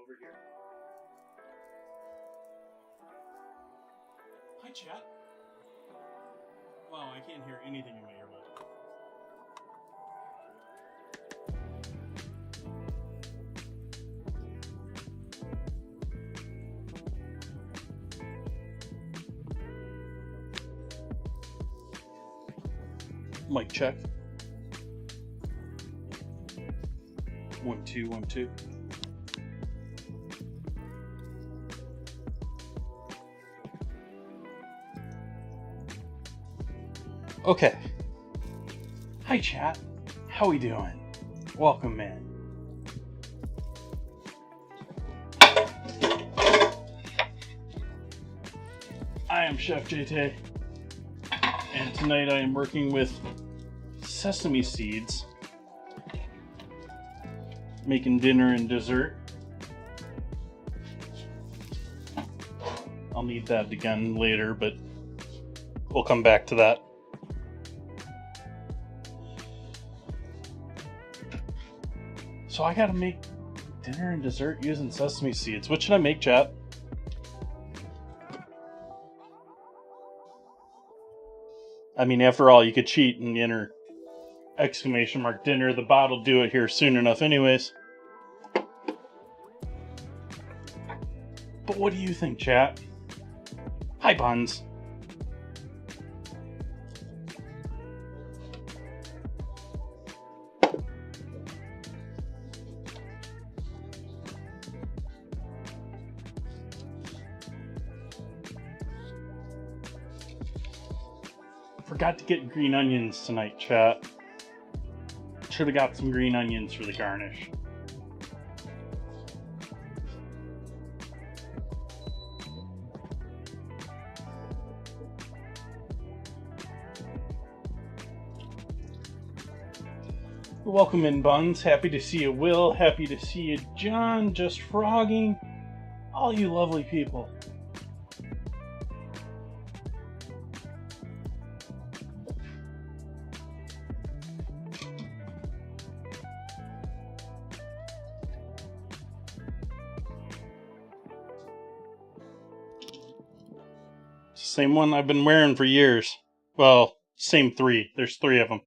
Over here. Hi, chat. Wow, I can't hear anything in my earbud. Mic check. 1 2 1 2. Okay. Hi, chat. How we doing? Welcome in. I am Chef JT, and tonight I am working with sesame seeds, making dinner and dessert. I'll need that again later, but we'll come back to that. So I gotta make Dinner and dessert using sesame seeds. What should I make, chat? I mean, after all, you could cheat and enter exclamation mark dinner. The bot will do it here soon enough anyways. But what do you think, chat? Hi, Buns. Forgot to get green onions tonight, chat. Should have got some green onions for the garnish. Welcome in, Buns. Happy to see you, Will. Happy to see you, John. Just frogging. All you lovely people. Same one I've been wearing for years. Well, same three. There's three of them.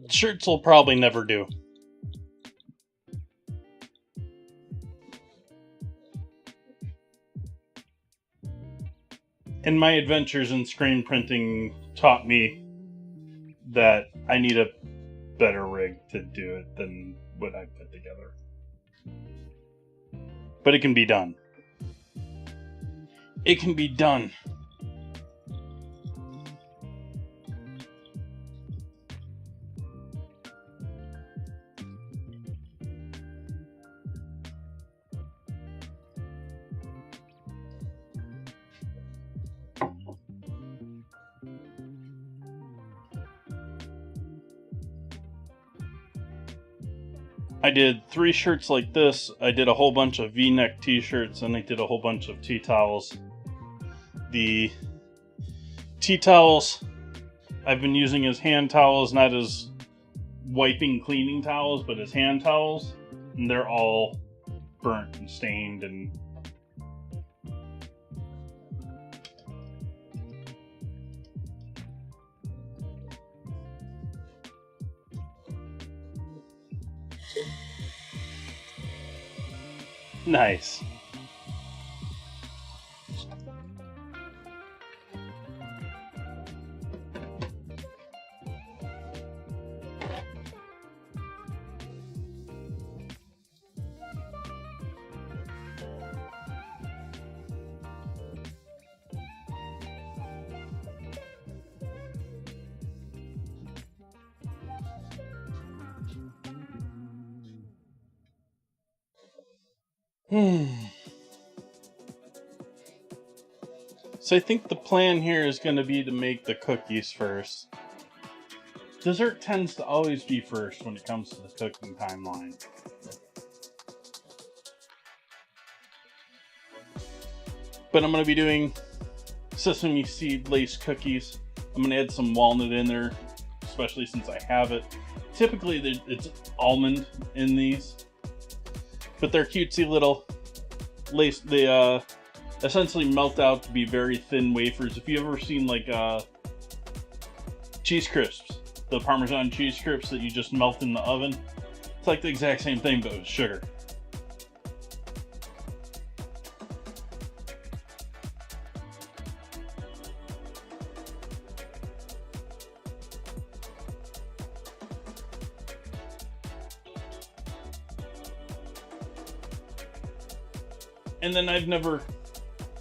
Shirts will probably never do. And my adventures in screen printing taught me that I need a better rig to do it than what I put together. But it can be done. It can be done. I did 3 shirts like this. I did a whole bunch of V-neck t-shirts, and I did a whole bunch of tea towels. The tea towels I've been using as hand towels, not as wiping cleaning towels, but as hand towels. And they're all burnt and stained and nice. So I think the plan here is going to be to make the cookies first. Dessert tends to always be first when it comes to the cooking timeline. But I'm going to be doing sesame seed lace cookies. I'm going to add some walnut in there, especially since I have it. Typically it's almond in these, but they're cutesy little lace. They essentially melt out to be very thin wafers. If you've ever seen like cheese crisps, the Parmesan cheese crisps that you just melt in the oven, it's like the exact same thing but with sugar. And then I've never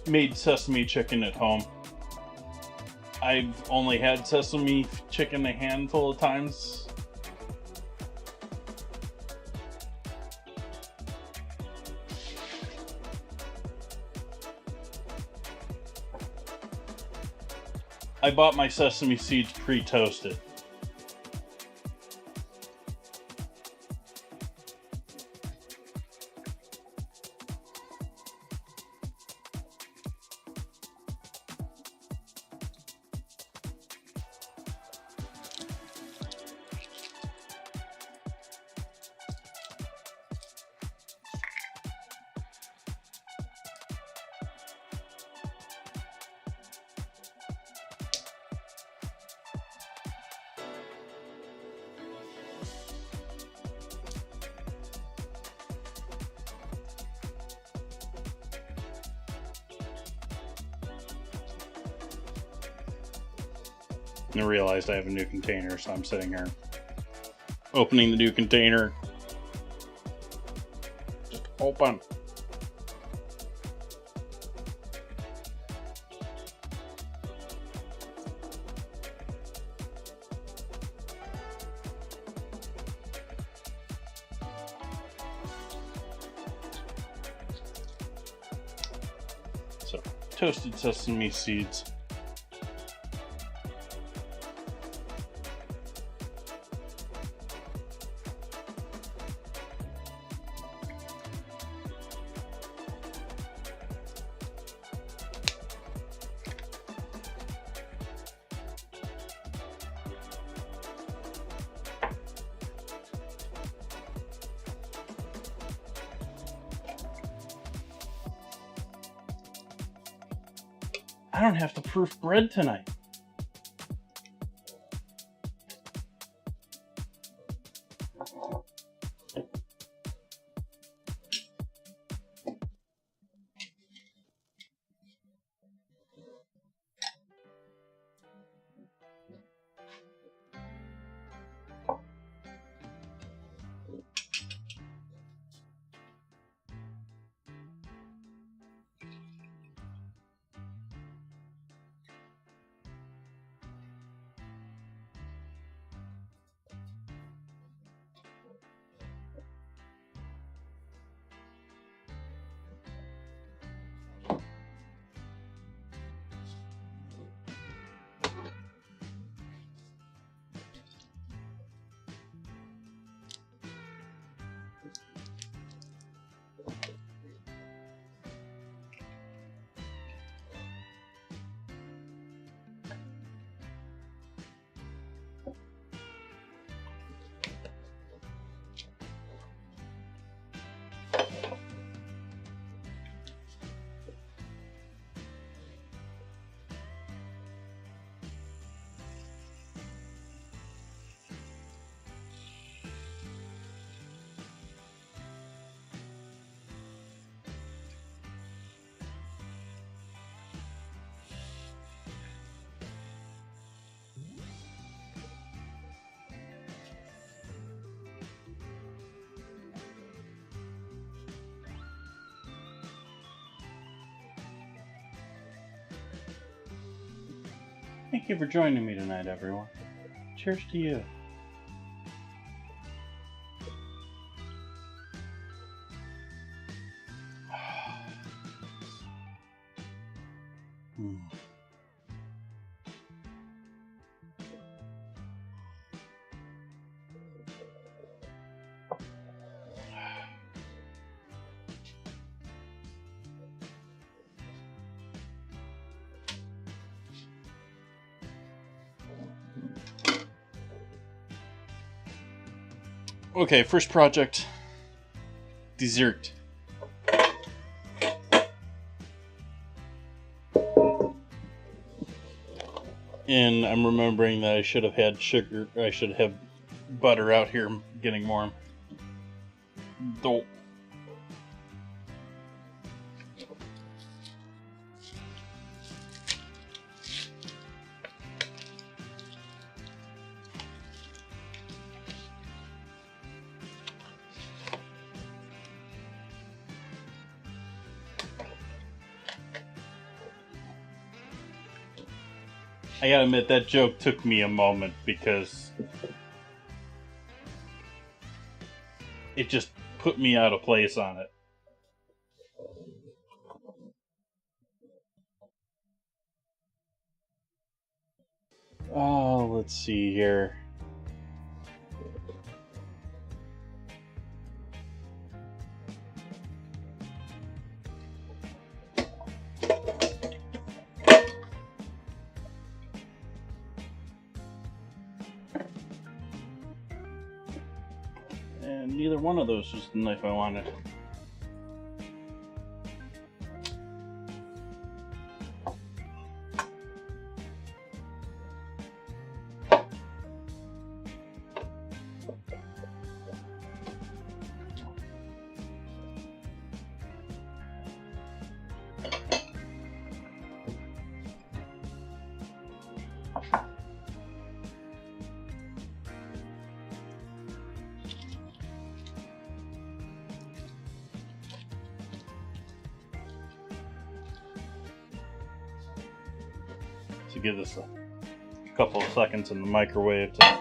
made sesame chicken at home. I've only had sesame chicken a handful of times. I bought my sesame seeds pre-toasted. And I realized I have a new container, so I'm sitting here opening the new container. Just open. So, toasted sesame seeds. I don't have to proof bread tonight. Thank you for joining me tonight, everyone. Cheers to you. Okay, first project. Dessert. And I'm remembering that I should have had sugar. I should have butter out here getting warm. Dope. I gotta admit, that joke took me a moment because it just put me out of place on it. Oh, let's see here. And neither one of those was the knife I wanted. To give this a couple of seconds in the microwave to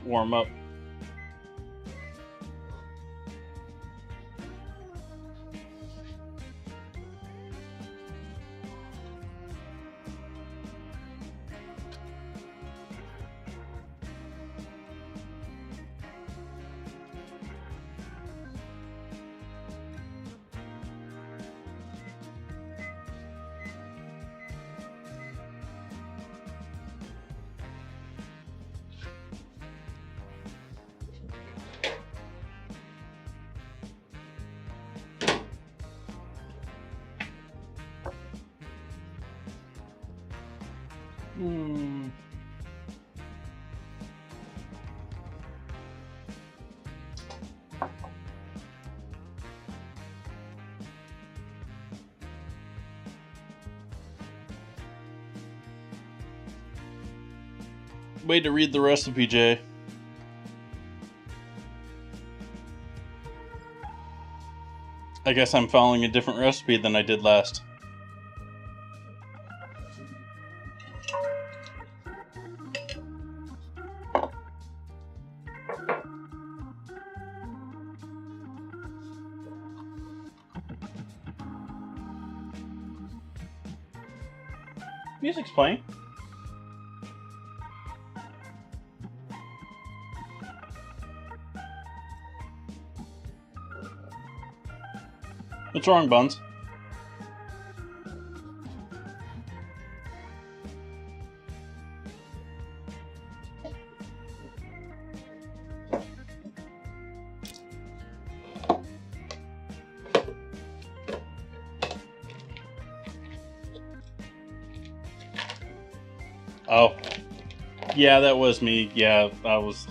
warm up. Way to read the recipe, Jay. I guess I'm following a different recipe than I did last. Music's playing. What's wrong, Buns? Oh. Yeah, that was me. Yeah, I was...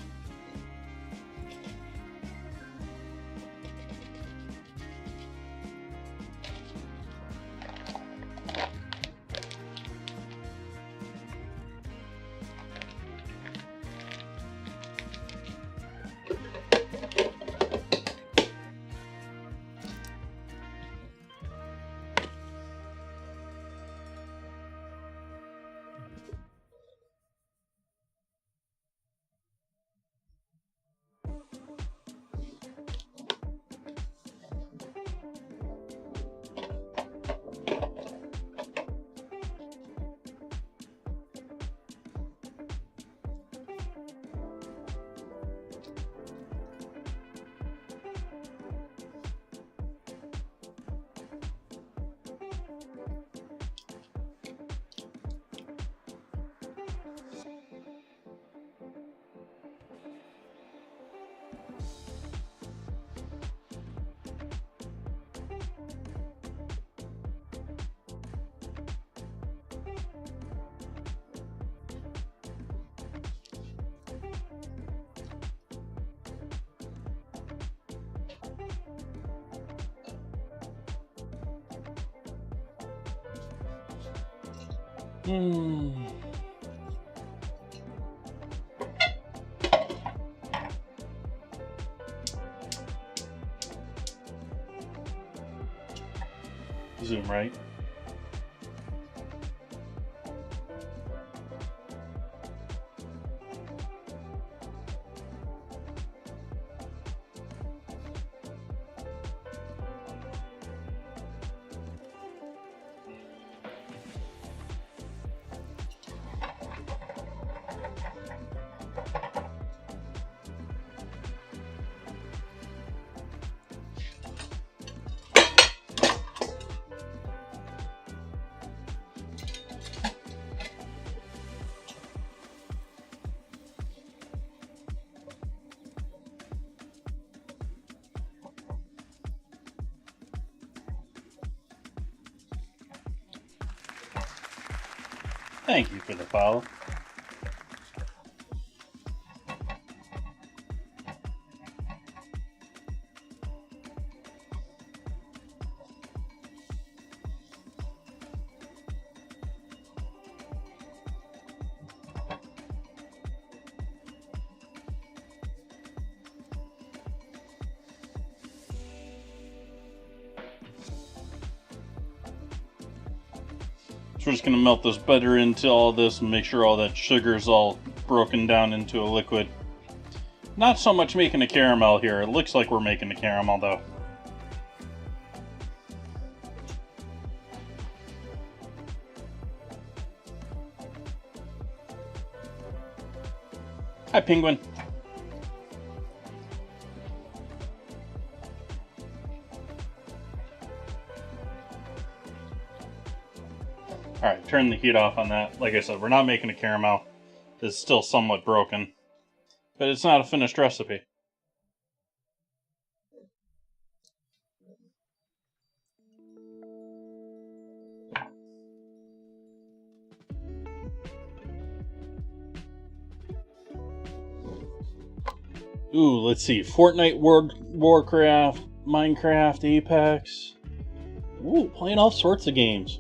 Zoom right. Thank you for the follow. So we're just going to melt this butter into all this and make sure all that sugar is all broken down into a liquid. Not so much making a caramel here. It looks like we're making a caramel though. Hi, Penguin. Alright, turn the heat off on that. Like I said, we're not making a caramel. It's still somewhat broken. But it's not a finished recipe. Ooh, let's see. Fortnite, Warcraft, Minecraft, Apex. Ooh, playing all sorts of games.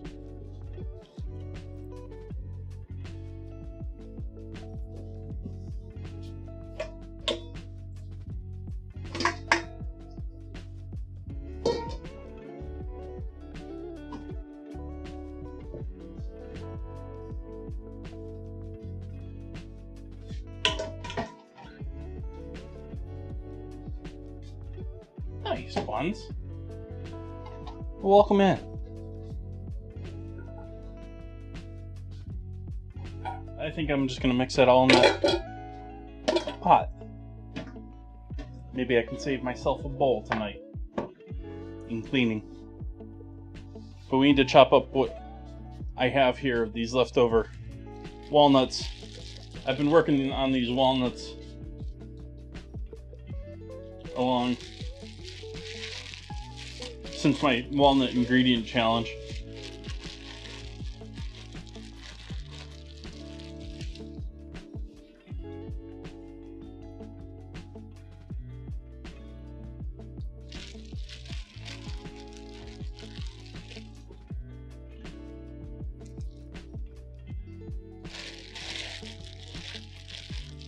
Nice buns. Welcome in. I think I'm just going to mix that all in that pot. Maybe I can save myself a bowl tonight in cleaning. But we need to chop up what I have here, these leftover walnuts. I've been working on these walnuts along since my walnut ingredient challenge.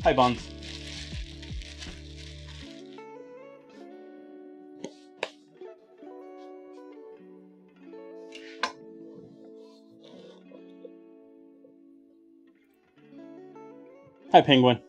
Hi, Buns. Hi, Penguin.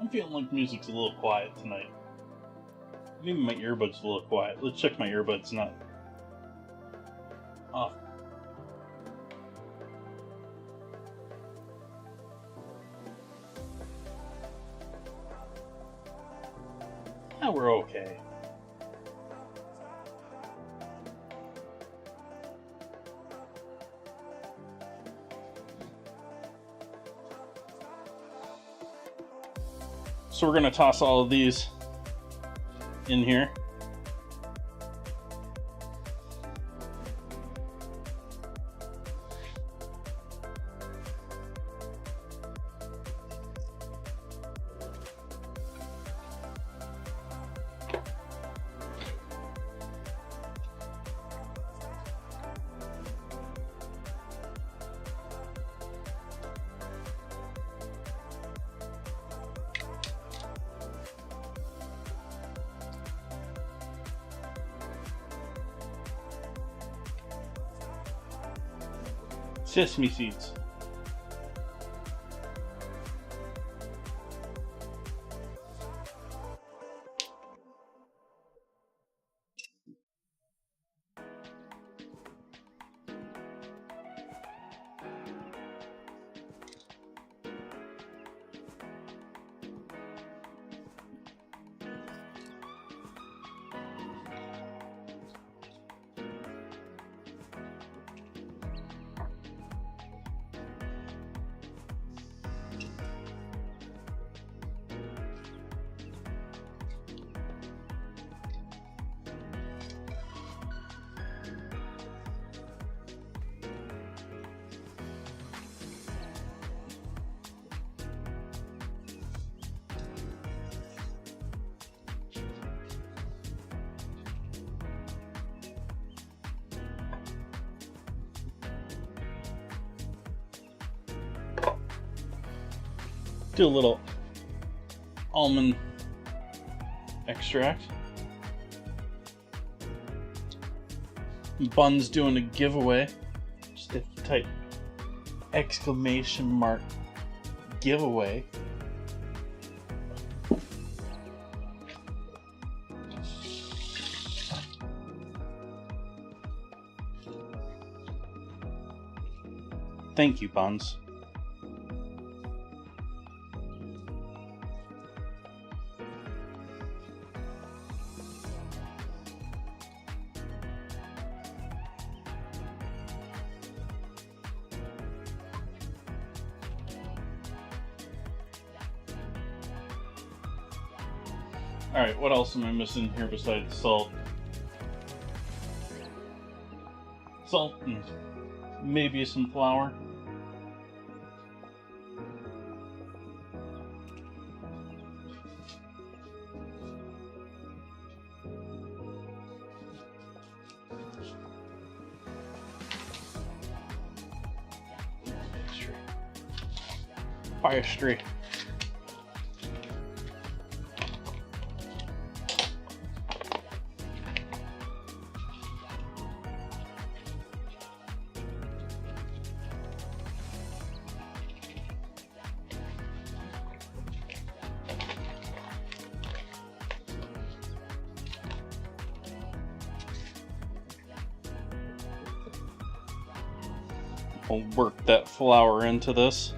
I'm feeling like music's a little quiet tonight. Maybe my earbuds a little quiet. Let's check my earbuds not off. Yeah, we're okay. So we're going to toss all of these in here. Sesame seeds. Do a little almond extract. Bun's doing a giveaway. Just if you type exclamation mark giveaway. Thank you, Buns. Alright, what else am I missing here besides salt? Salt and maybe some flour. Pastry. I'll work that flour into this.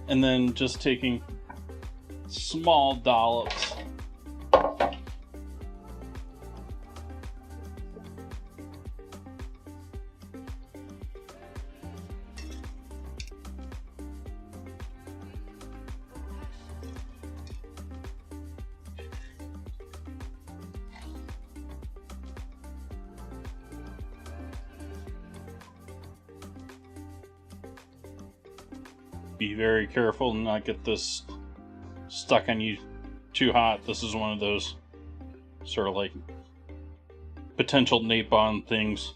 and then just taking small dollops. Be very careful to not get this stuck on you too hot. This is one of those sort of like potential napalm things.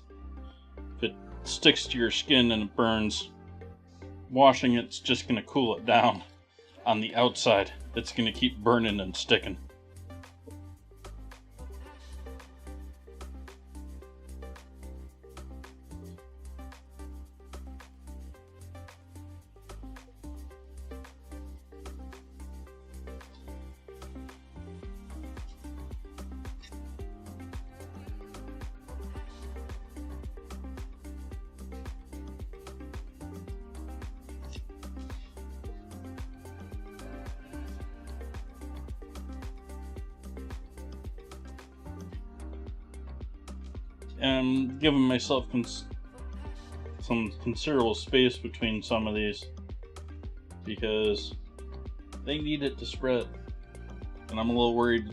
If it sticks to your skin and it burns, washing it's just going to cool it down. On the outside, it's going to keep burning and sticking. And I'm giving myself some considerable space between some of these because they need it to spread, and I'm a little worried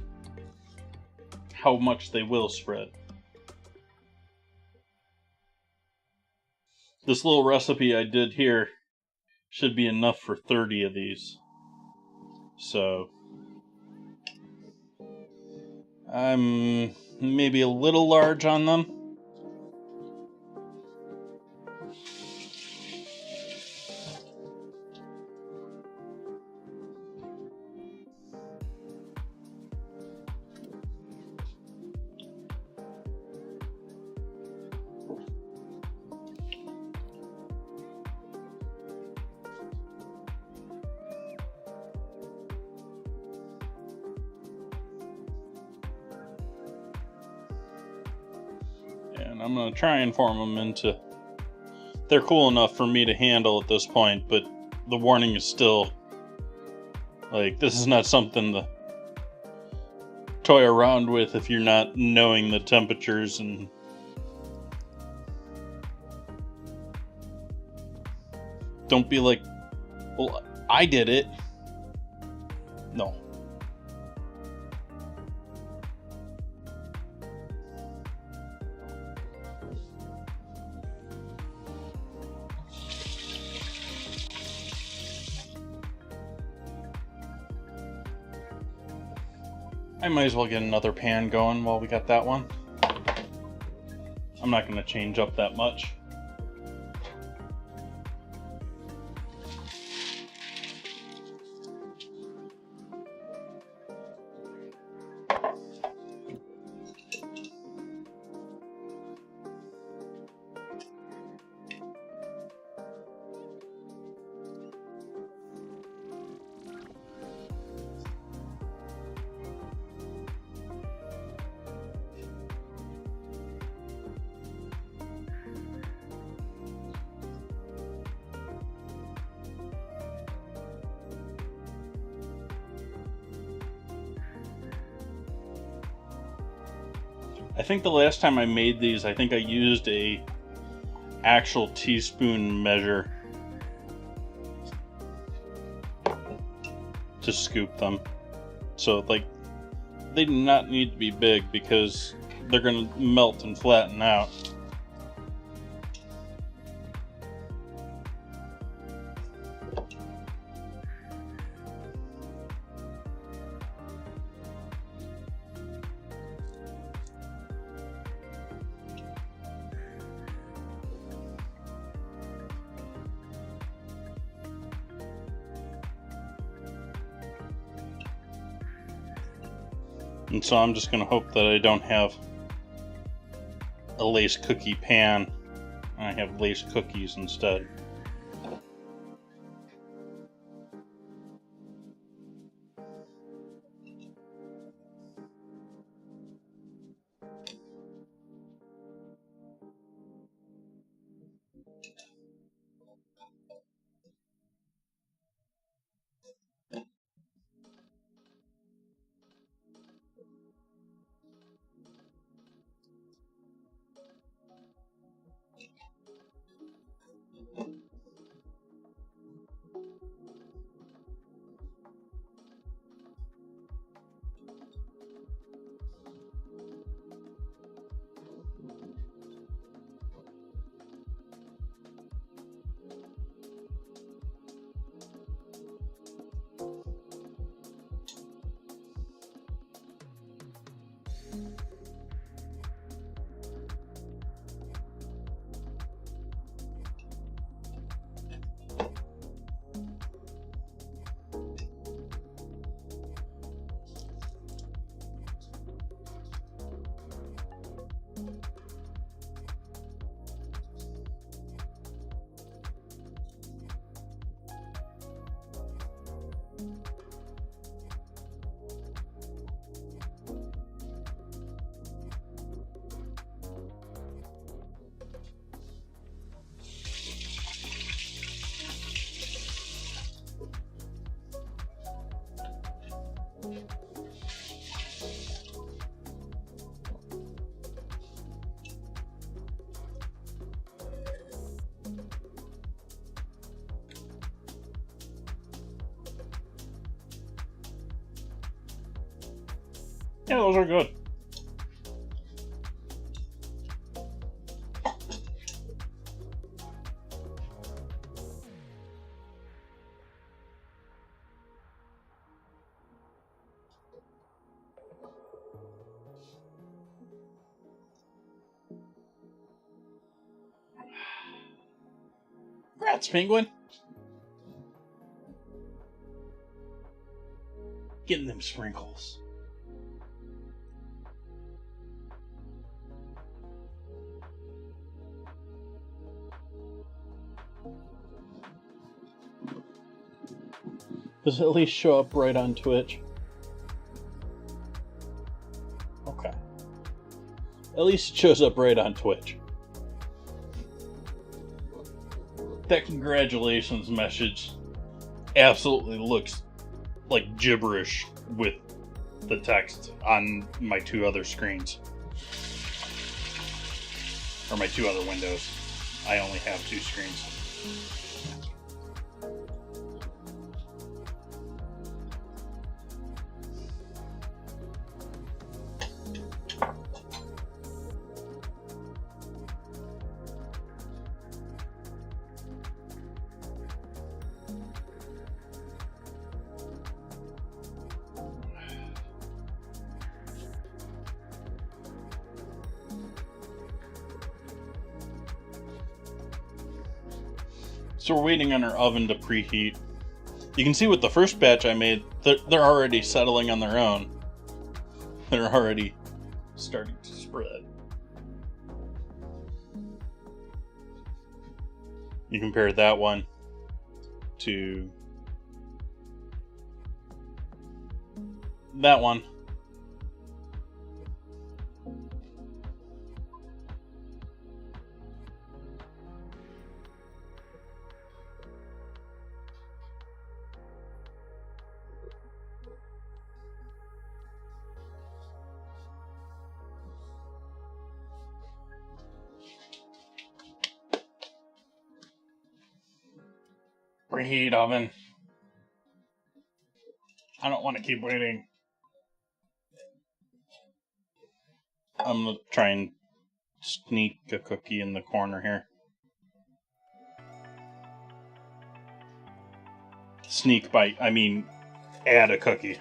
how much they will spread. This little recipe I did here should be enough for 30 of these, so I'm maybe a little large on them. And I'm going to try and form them into... They're cool enough for me to handle at this point, but the warning is still... Like, this is not something to toy around with if you're not knowing the temperatures and... Don't be like, well, I did it. No. I might as well get another pan going while we got that one. I'm not going to change up that much. I think the last time I made these, I think I used a actual teaspoon measure to scoop them. So like, they do not need to be big because they're going to melt and flatten out. And so I'm just going to hope that I don't have a lace cookie pan. I have lace cookies instead. Yeah, those are good. Congrats, Penguin. Getting them sprinkles. Does it at least show up right on Twitch? Okay. At least it shows up right on Twitch. That congratulations message absolutely looks like gibberish with the text on my two other screens. Or my two other windows. I only have two screens. So we're waiting on our oven to preheat. You can see with the first batch I made, they're already settling on their own. They're already starting to spread. You compare that one to that one. Preheat oven. I don't want to keep waiting. I'm going to try and sneak a cookie in the corner here. Sneak by, I mean, add a cookie.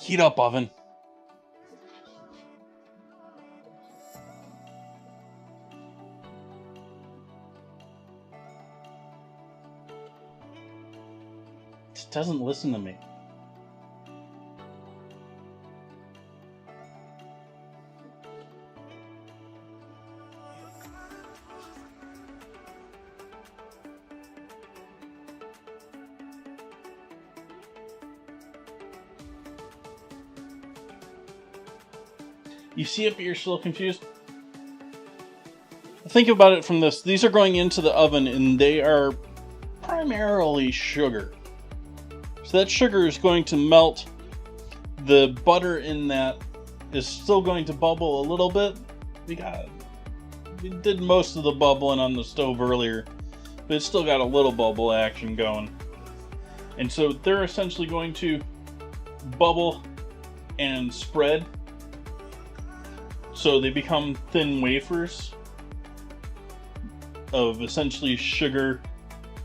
Heat up, oven. It doesn't listen to me. You see it, but you're still confused? Think about it from this. These are going into the oven, and they are primarily sugar. So that sugar is going to melt the butter in that is still going to bubble a little bit. We did most of the bubbling on the stove earlier, but it's still got a little bubble action going. And so they're essentially going to bubble and spread, so they become thin wafers of essentially sugar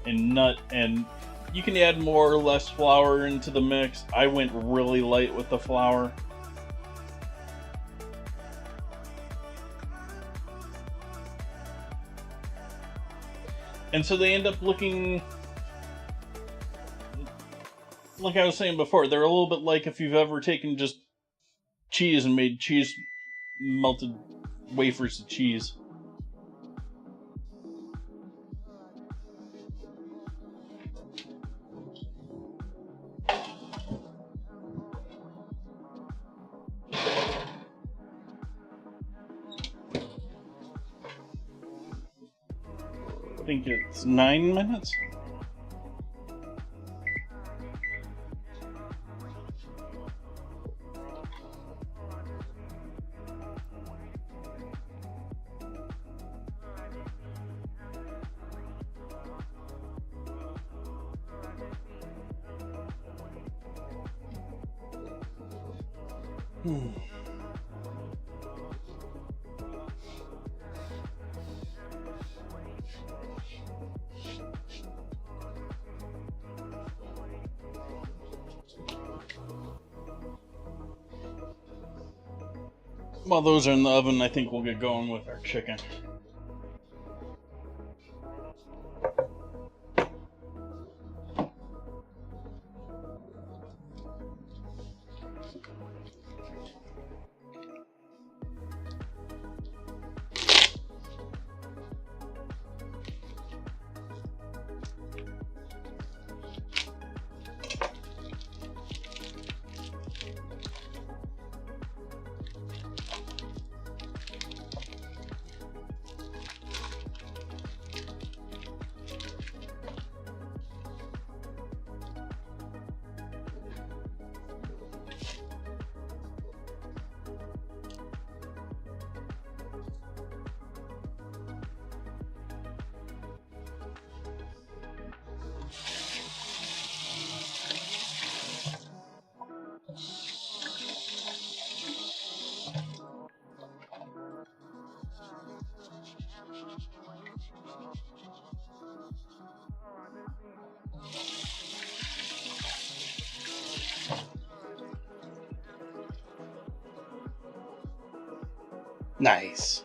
and nut, and you can add more or less flour into the mix. I went really light with the flour. And so they end up looking, like I was saying before, they're a little bit like if you've ever taken just cheese and made melted wafers of cheese. I think it's 9 minutes. While those are in the oven, I think we'll get going with our chicken. Nice.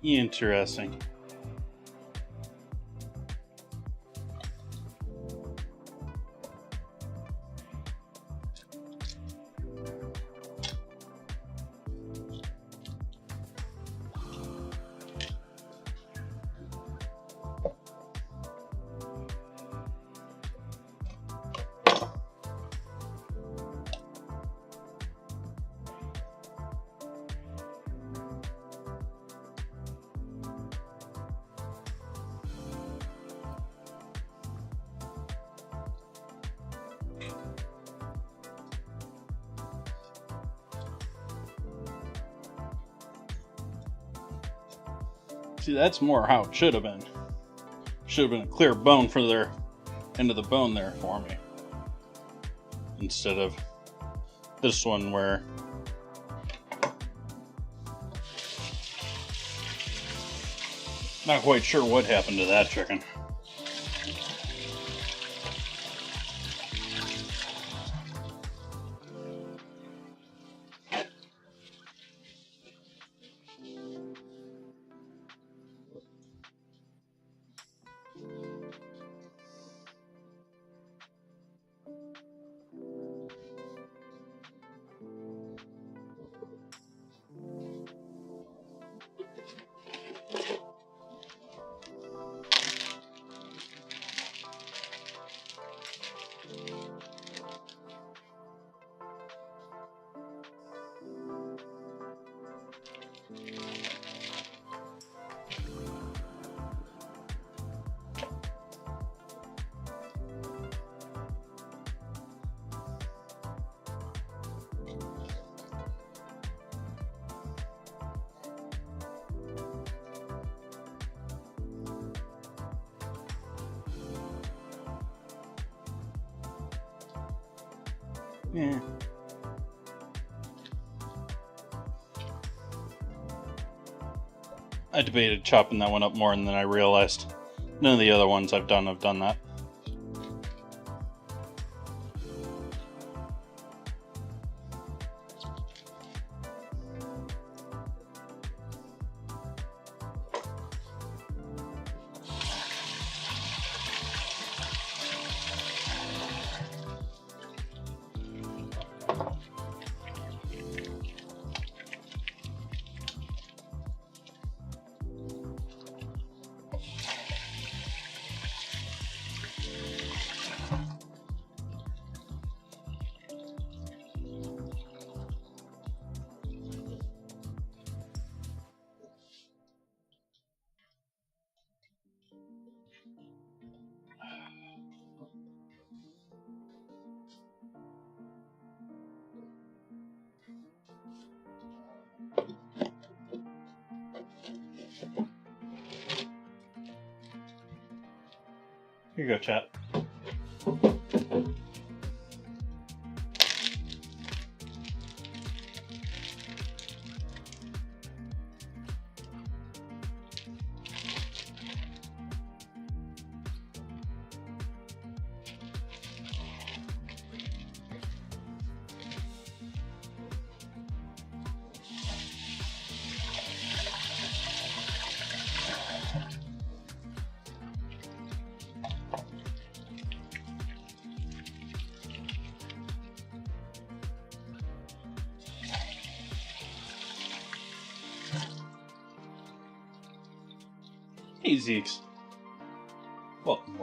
Interesting. See, that's more how it should have been. Should have been a clear bone for their end of the bone there for me. Instead of this one where not quite sure what happened to that chicken. Yeah. I debated chopping that one up more, and then I realized none of the other ones I've done have done that. Here you go, chat. Hey, Zeeks. Welcome.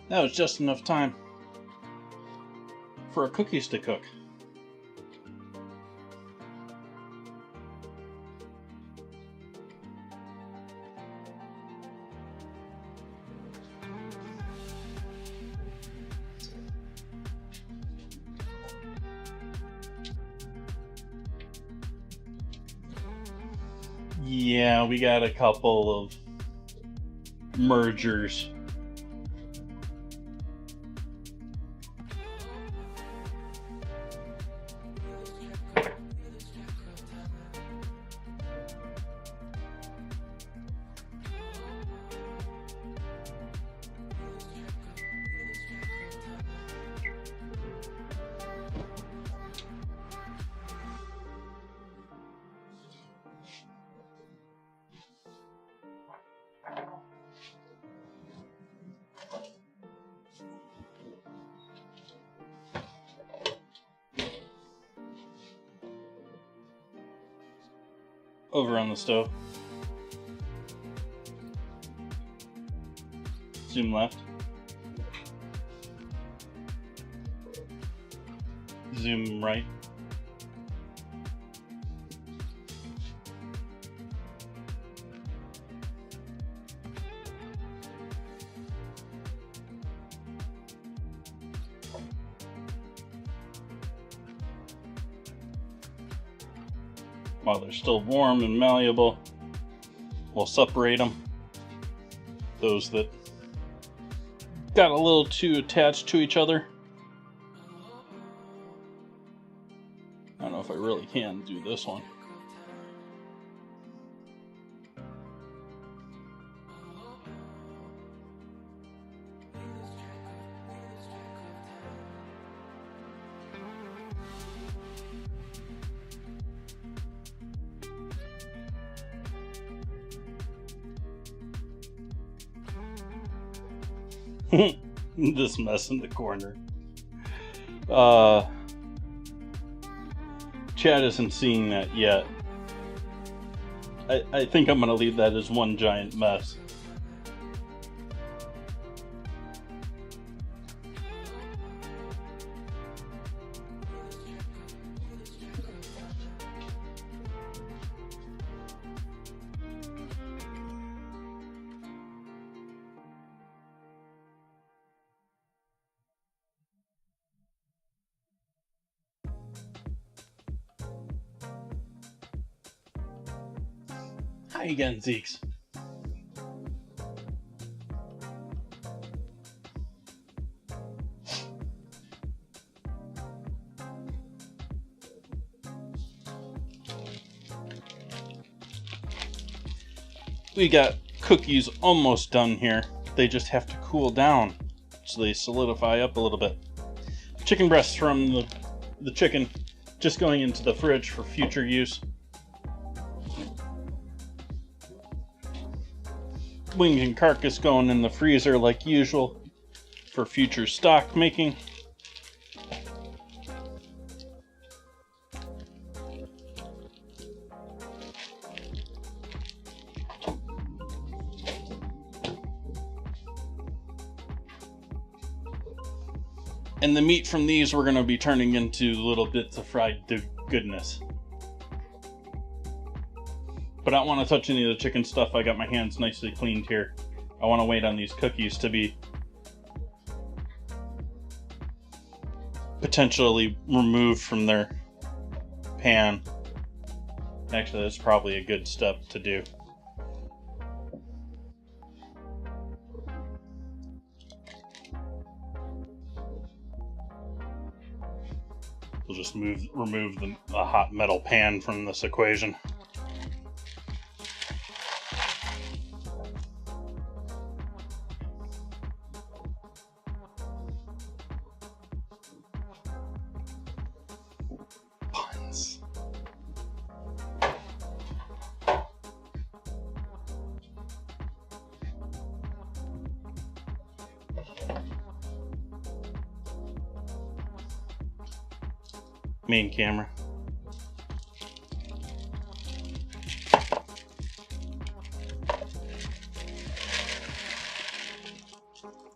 That was just enough time for our cookies to cook. Yeah, we got a couple of mergers. over on the stove. Zoom left. Zoom right. While they're still warm and malleable, we'll separate them. Those that got a little too attached to each other. I don't know if I really can do this one. This mess in the corner. Chad isn't seeing that yet. I think I'm gonna leave that as one giant mess. Hi again, Zeeks. We got cookies almost done here. They just have to cool down so they solidify up a little bit. Chicken breasts from the chicken just going into the fridge for future use. Wing and carcass going in the freezer like usual for future stock making. And the meat from these we're going to be turning into little bits of fried goodness. But I don't want to touch any of the chicken stuff. I got my hands nicely cleaned here. I want to wait on these cookies to be potentially removed from their pan. Actually, that's probably a good step to do. We'll just remove the hot metal pan from this equation. Puns. Main camera.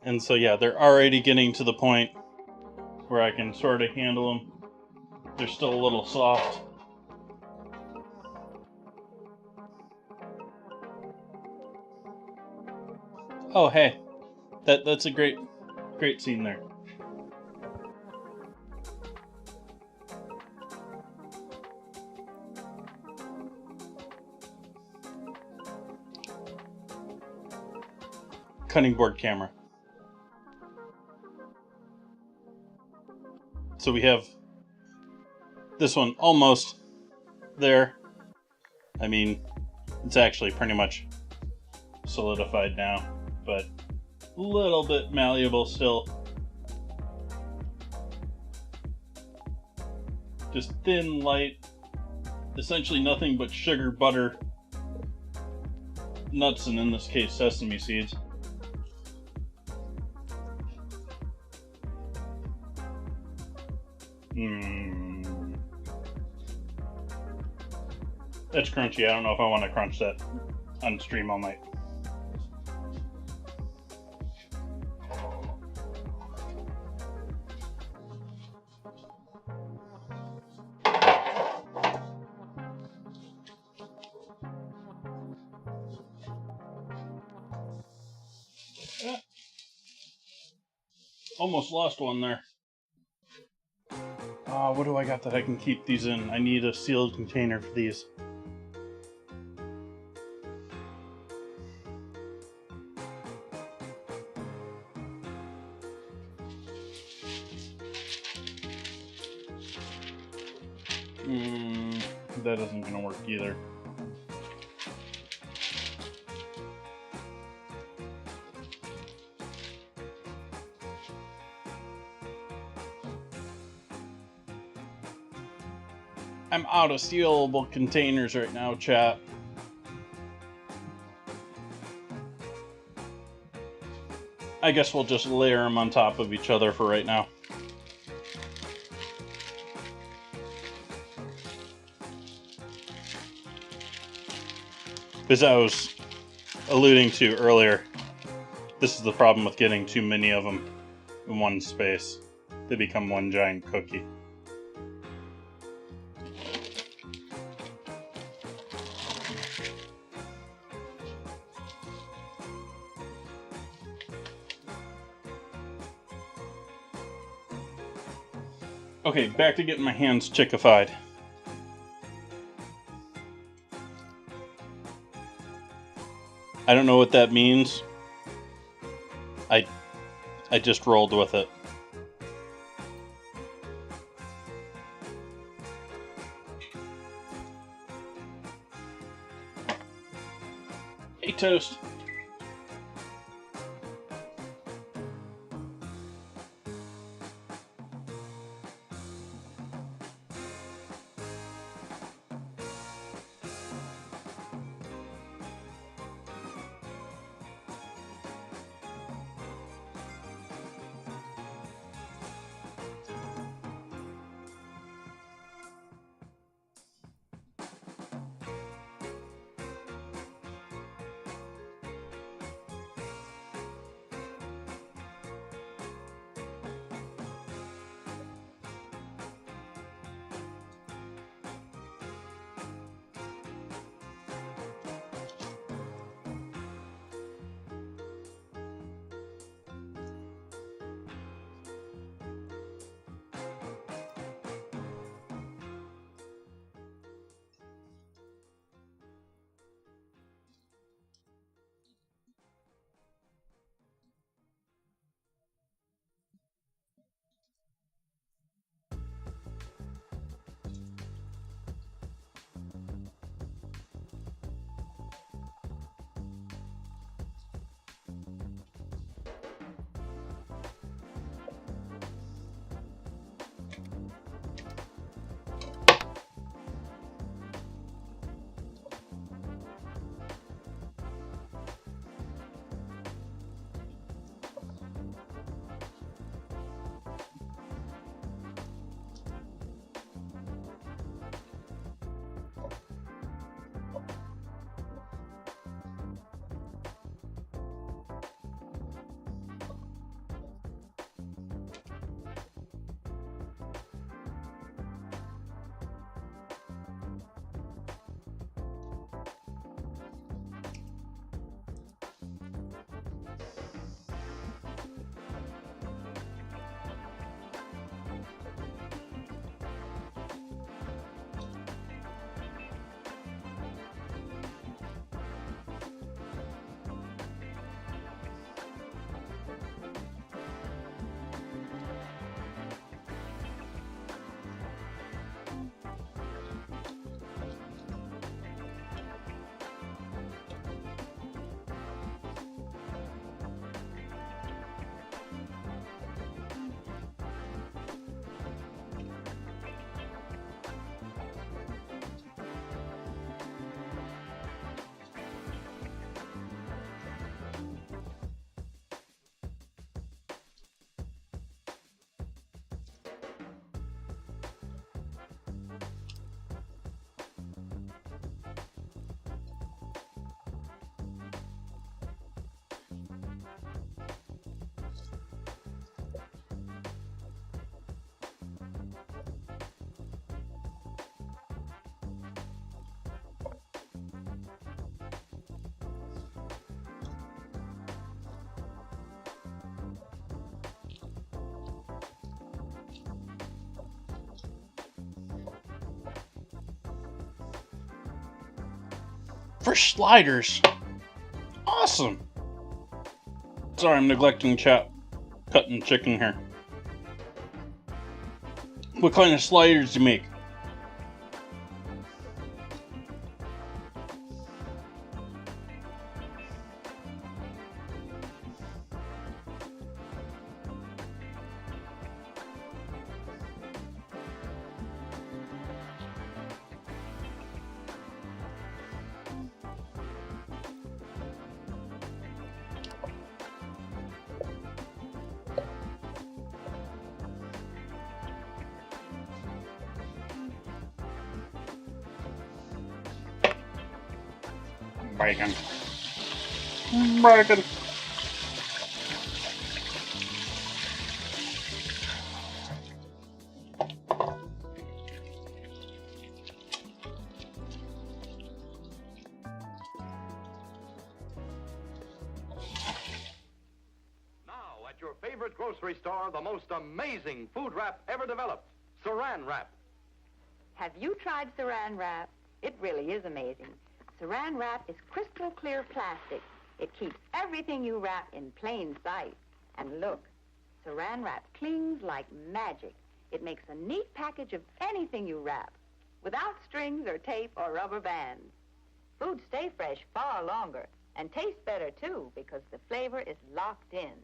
And so yeah, they're already getting to the point where I can sort of handle them. They're still a little soft. Oh hey, that's a great scene there. Cutting board camera. So we have this one almost there. I mean, it's actually pretty much solidified now, but a little bit malleable still. Just thin, light, essentially nothing but sugar, butter, nuts, and in this case, sesame seeds. It's crunchy. I don't know if I want to crunch that on stream all night. Almost lost one there. What do I got that I can keep these in? I need a sealed container for these. That isn't going to work either. I'm out of sealable containers right now, chat. I guess we'll just layer them on top of each other for right now. As I was alluding to earlier, this is the problem with getting too many of them in one space. They become one giant cookie. Okay, back to getting my hands chickified. I don't know what that means. I just rolled with it. Hey, Toast. Fresh sliders. Awesome. Sorry, I'm neglecting cutting chicken here. What kind of sliders do you make? Bacon. Bacon. Now, at your favorite grocery store, the most amazing food wrap ever developed, Saran Wrap. Have you tried Saran Wrap? It really is amazing. Saran Wrap is crystal clear plastic. It keeps everything you wrap in plain sight. And look, Saran Wrap clings like magic. It makes a neat package of anything you wrap, without strings or tape or rubber bands. Foods stay fresh far longer and taste better, too, because the flavor is locked in.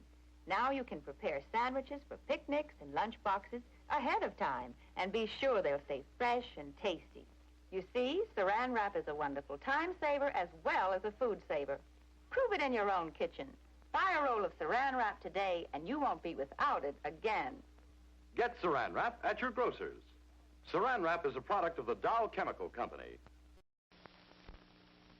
Now you can prepare sandwiches for picnics and lunch boxes ahead of time and be sure they'll stay fresh and tasty. You see, Saran Wrap is a wonderful time saver as well as a food saver. Prove it in your own kitchen. Buy a roll of Saran Wrap today, and you won't be without it again. Get Saran Wrap at your grocer's. Saran Wrap is a product of the Dow Chemical Company.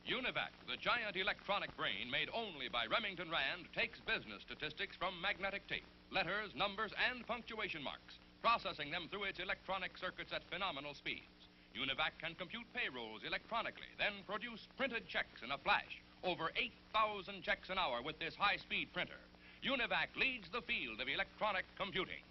Univac, the giant electronic brain made only by Remington Rand, takes business statistics from magnetic tape, letters, numbers, and punctuation marks, processing them through its electronic circuits at phenomenal speeds. Univac can compute payrolls electronically, then produce printed checks in a flash. Over 8,000 checks an hour with this high-speed printer. Univac leads the field of electronic computing.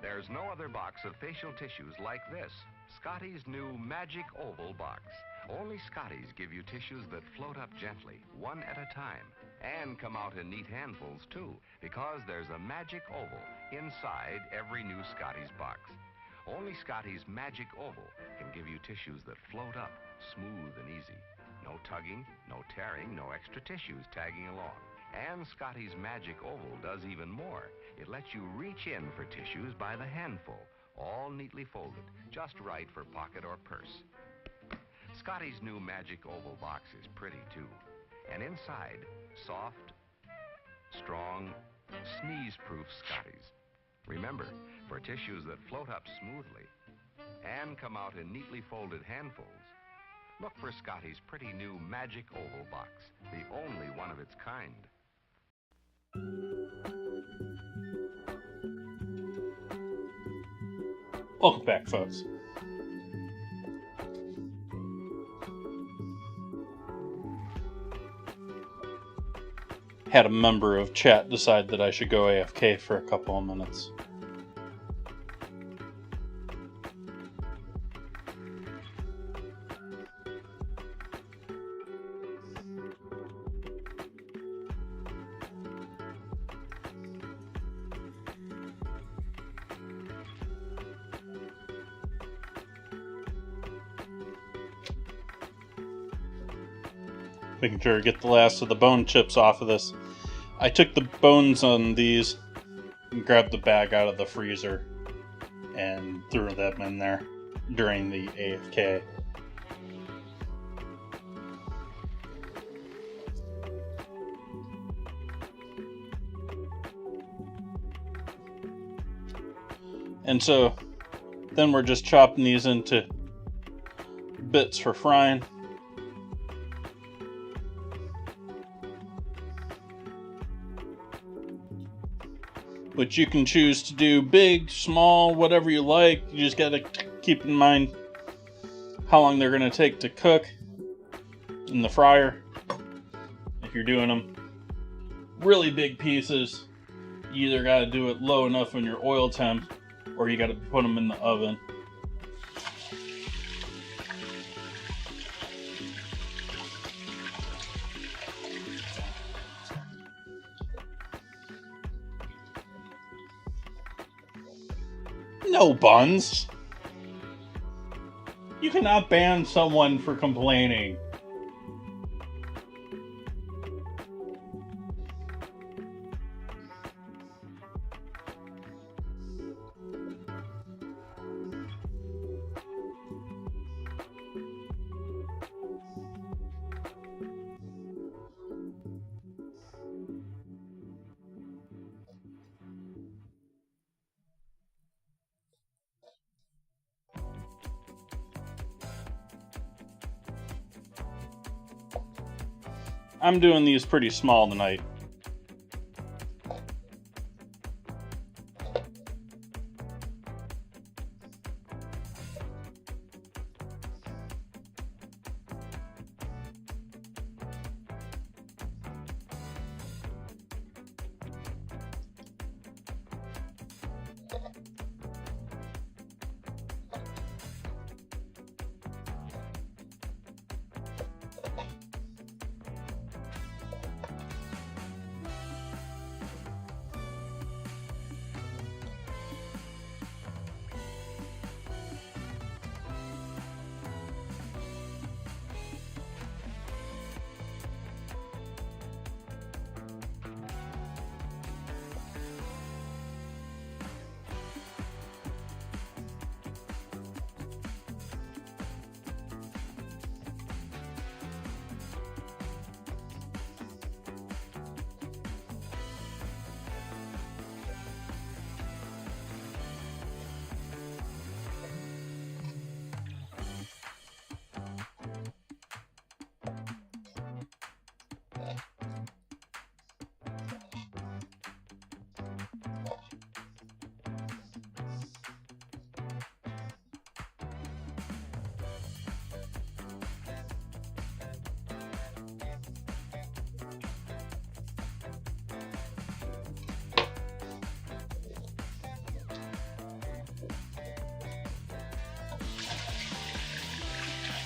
There's no other box of facial tissues like this. Scotty's new Magic Oval box. Only Scotty's give you tissues that float up gently, one at a time, and come out in neat handfuls, too, because there's a Magic Oval inside every new Scotty's box. Only Scotty's Magic Oval can give you tissues that float up, smooth and easy. No tugging, no tearing, no extra tissues tagging along. And Scotty's Magic Oval does even more. It lets you reach in for tissues by the handful, all neatly folded, just right for pocket or purse. Scotty's new Magic Oval box is pretty, too. And inside, soft, strong, sneeze-proof Scotty's. Remember, for tissues that float up smoothly and come out in neatly folded handfuls, look for Scotty's pretty new Magic Oval box, the only one of its kind. Welcome back, folks. Had a member of chat decide that I should go AFK for a couple of minutes. Making sure to get the last of the bone chips off of this. I took the bones on these and grabbed the bag out of the freezer and threw them in there during the AFK. And so then we're just chopping these into bits for frying. Which you can choose to do big, small, whatever you like. You just gotta keep in mind how long they're gonna take to cook in the fryer. If you're doing them really big pieces, you either got to do it low enough on your oil temp, or you got to put them in the oven. No buns. You cannot ban someone for complaining. I'm doing these pretty small tonight.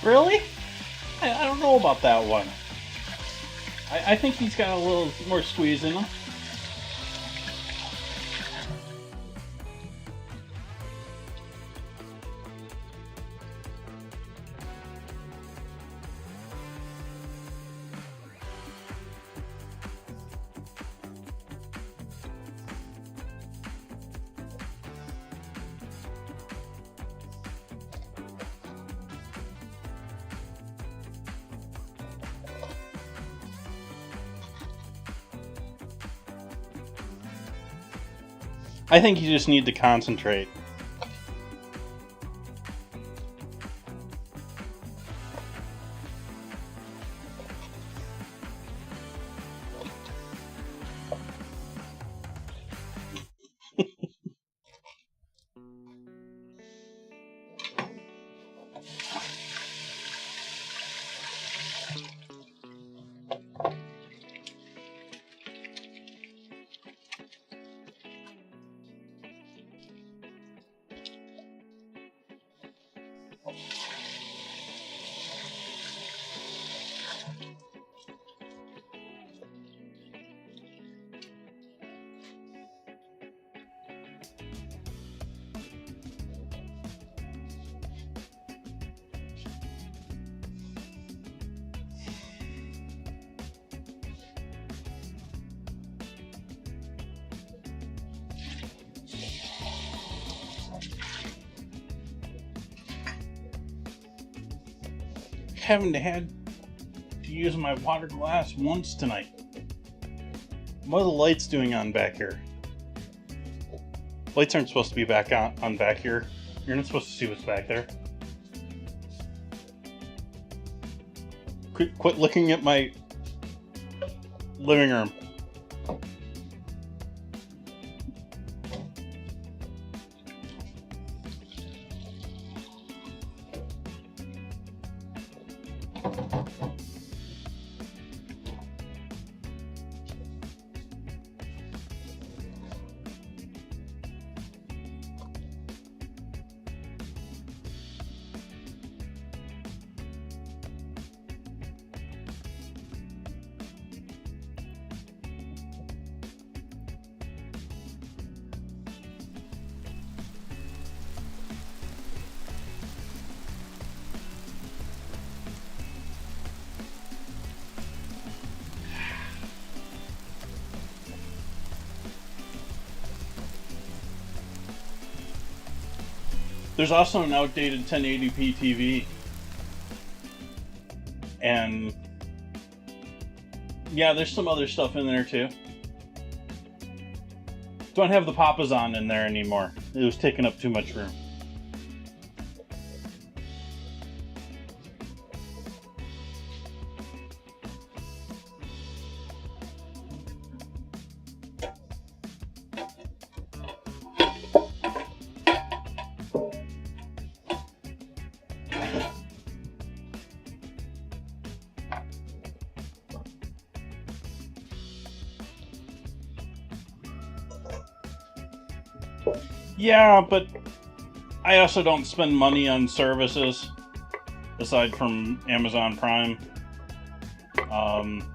Really? I don't know about that one. I think he's got a little more squeeze in him. I think you just need to concentrate. Haven't had to use my water glass once tonight. What are the lights doing on back here? Lights aren't supposed to be back on back here. You're not supposed to see what's back there. Quit looking at my living room. There's also an outdated 1080p TV. And yeah, there's some other stuff in there too. Don't have the Papazon in there anymore. It was taking up too much room. Yeah, but I also don't spend money on services aside from Amazon Prime. And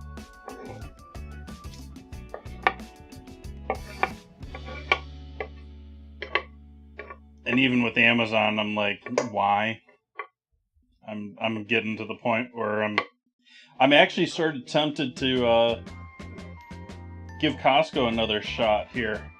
even with Amazon, I'm like, why? I'm getting to the point where I'm actually sort of tempted to give Costco another shot here.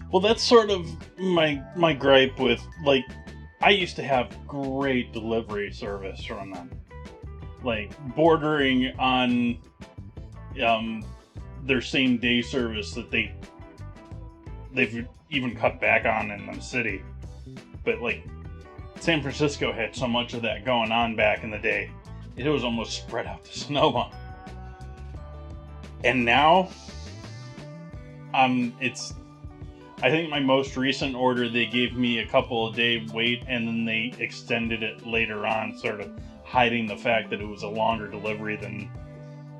Well, that's sort of my gripe with, like, I used to have great delivery service from them. Like, bordering on their same day service that they've even cut back on in the city. But, like, San Francisco had so much of that going on back in the day. It was almost spread out to Sonoma. And now, I think my most recent order, they gave me a couple of day wait, and then they extended it later on, sort of hiding the fact that it was a longer delivery than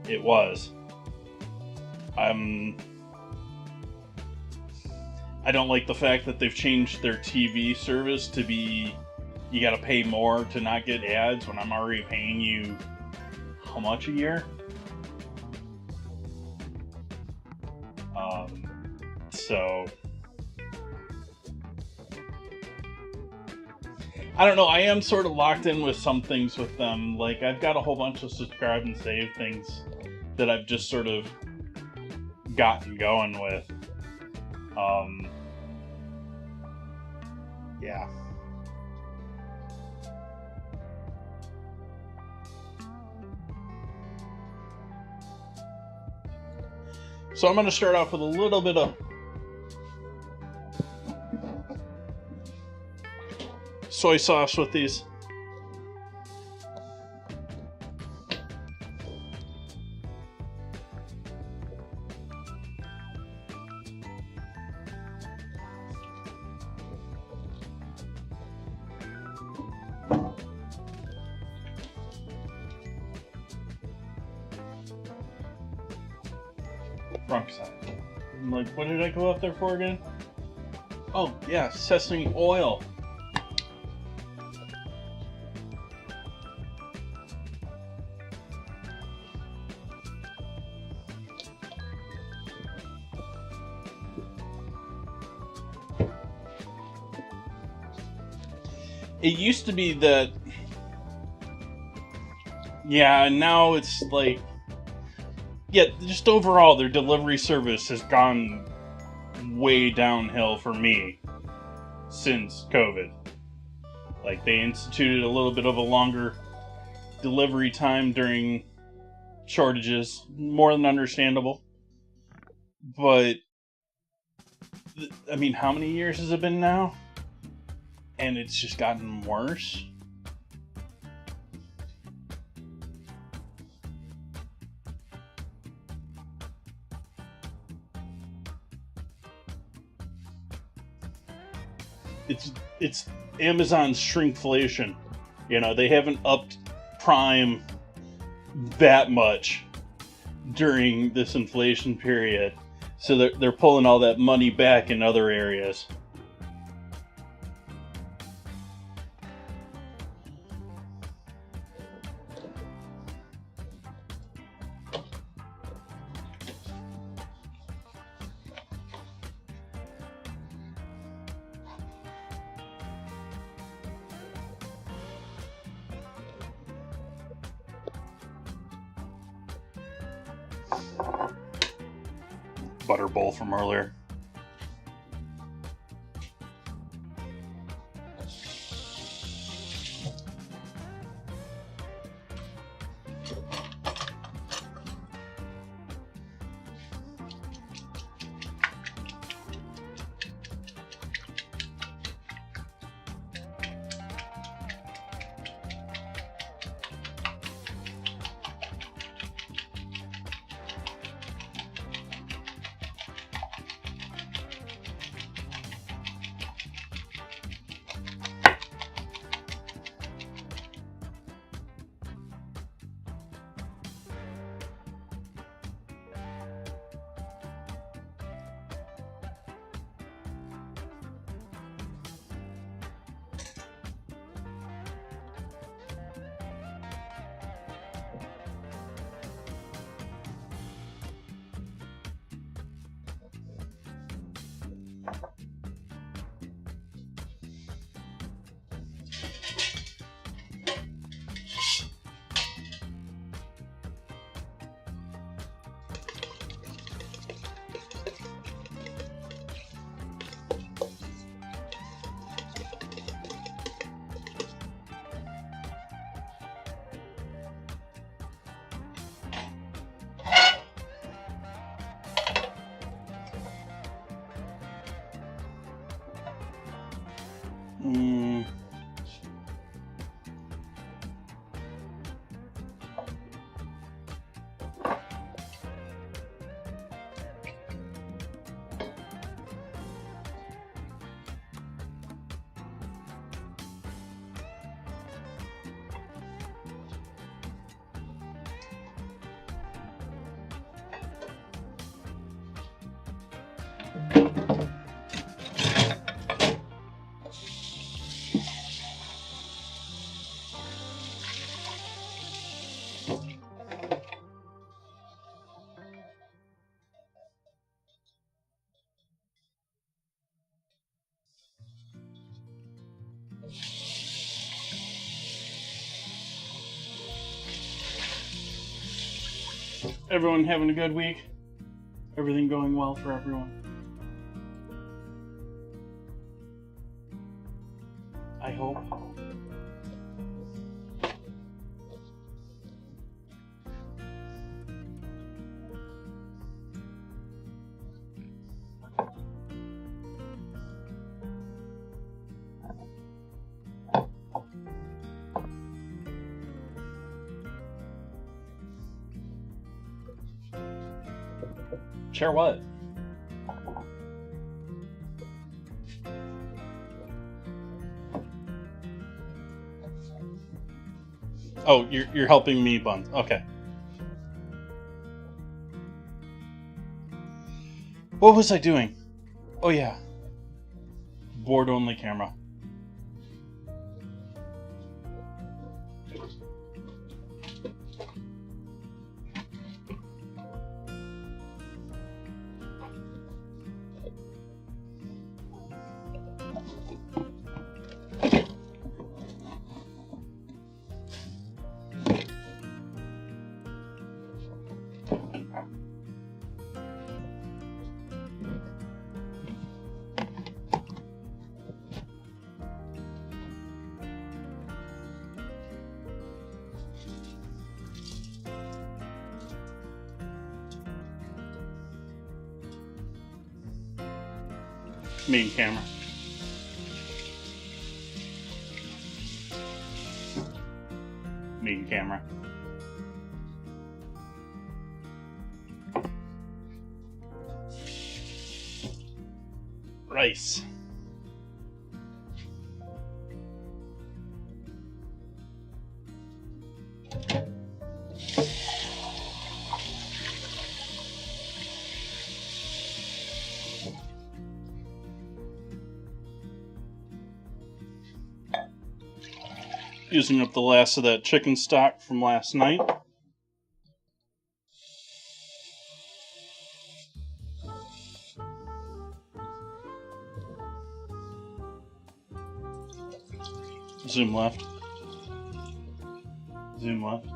it was. I don't like the fact that they've changed their TV service to be, you gotta pay more to not get ads when I'm already paying you how much a year? So I don't know, I am sort of locked in with some things with them. Like, I've got a whole bunch of subscribe and save things that I've just sort of gotten going with. Yeah. So I'm going to start off with a little bit of soy sauce with these. Wrong side. I'm like, what did I go out there for again? Oh, yeah, sesame oil. It used to be that, yeah, and now it's like, yeah, just overall, their delivery service has gone way downhill for me since COVID. Like, they instituted a little bit of a longer delivery time during shortages, more than understandable. But, I mean, how many years has it been now? And it's just gotten worse. It's Amazon's shrinkflation. You know, they haven't upped Prime that much, during this inflation period. So they're pulling all that money back in other areas. Butter bowl from earlier. Everyone having a good week? Everything going well for everyone? I hope. Share what? Oh, you're helping me, Buns. Okay. What was I doing? Oh yeah. Board only camera. Main camera. Main camera. Rice. using up the last of that chicken stock from last night. Zoom left. Zoom left.